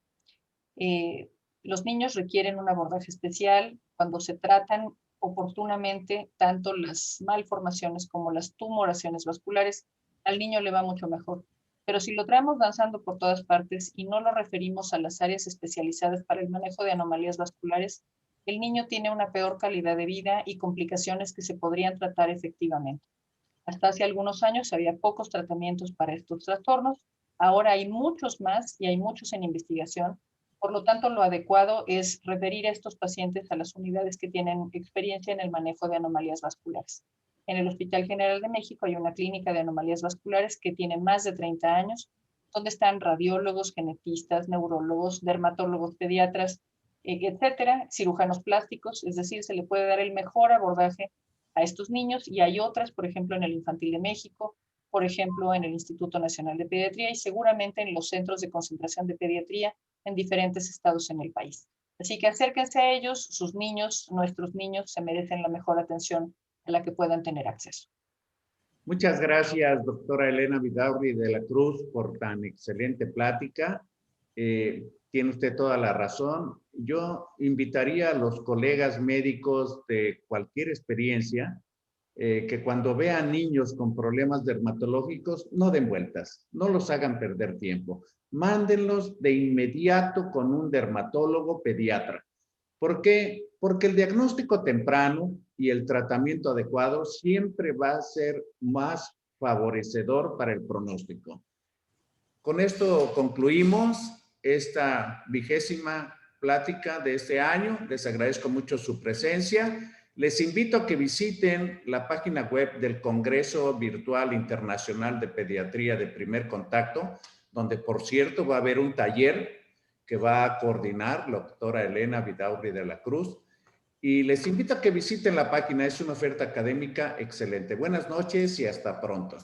Los niños requieren un abordaje especial cuando se tratan oportunamente tanto las malformaciones como las tumoraciones vasculares. Al niño le va mucho mejor. Pero si lo traemos danzando por todas partes y no lo referimos a las áreas especializadas para el manejo de anomalías vasculares, el niño tiene una peor calidad de vida y complicaciones que se podrían tratar efectivamente. Hasta hace algunos años había pocos tratamientos para estos trastornos. Ahora hay muchos más y hay muchos en investigación. Por lo tanto, lo adecuado es referir a estos pacientes a las unidades que tienen experiencia en el manejo de anomalías vasculares. En el Hospital General de México hay una clínica de anomalías vasculares que tiene más de 30 años, donde están radiólogos, genetistas, neurólogos, dermatólogos, pediatras, etcétera, cirujanos plásticos, es decir, se le puede dar el mejor abordaje a estos niños, y hay otras, por ejemplo, en el Infantil de México, por ejemplo, en el Instituto Nacional de Pediatría y seguramente en los centros de concentración de pediatría en diferentes estados en el país. Así que acérquense a ellos, sus niños, nuestros niños se merecen la mejor atención a la que puedan tener acceso. Muchas gracias, doctora Elena Vidaurri de la Cruz, por tan excelente plática. Tiene usted toda la razón. Yo invitaría a los colegas médicos de cualquier experiencia que cuando vean niños con problemas dermatológicos, no den vueltas, no los hagan perder tiempo. Mándenlos de inmediato con un dermatólogo pediatra. ¿Por qué? Porque el diagnóstico temprano y el tratamiento adecuado siempre va a ser más favorecedor para el pronóstico. Con esto concluimos esta 20ª plática de este año. Les agradezco mucho su presencia. Les invito a que visiten la página web del Congreso Virtual Internacional de Pediatría de Primer Contacto, donde, por cierto, va a haber un taller que va a coordinar la doctora Elena Vidaurri de la Cruz. Y les invito a que visiten la página, es una oferta académica excelente. Buenas noches y hasta pronto.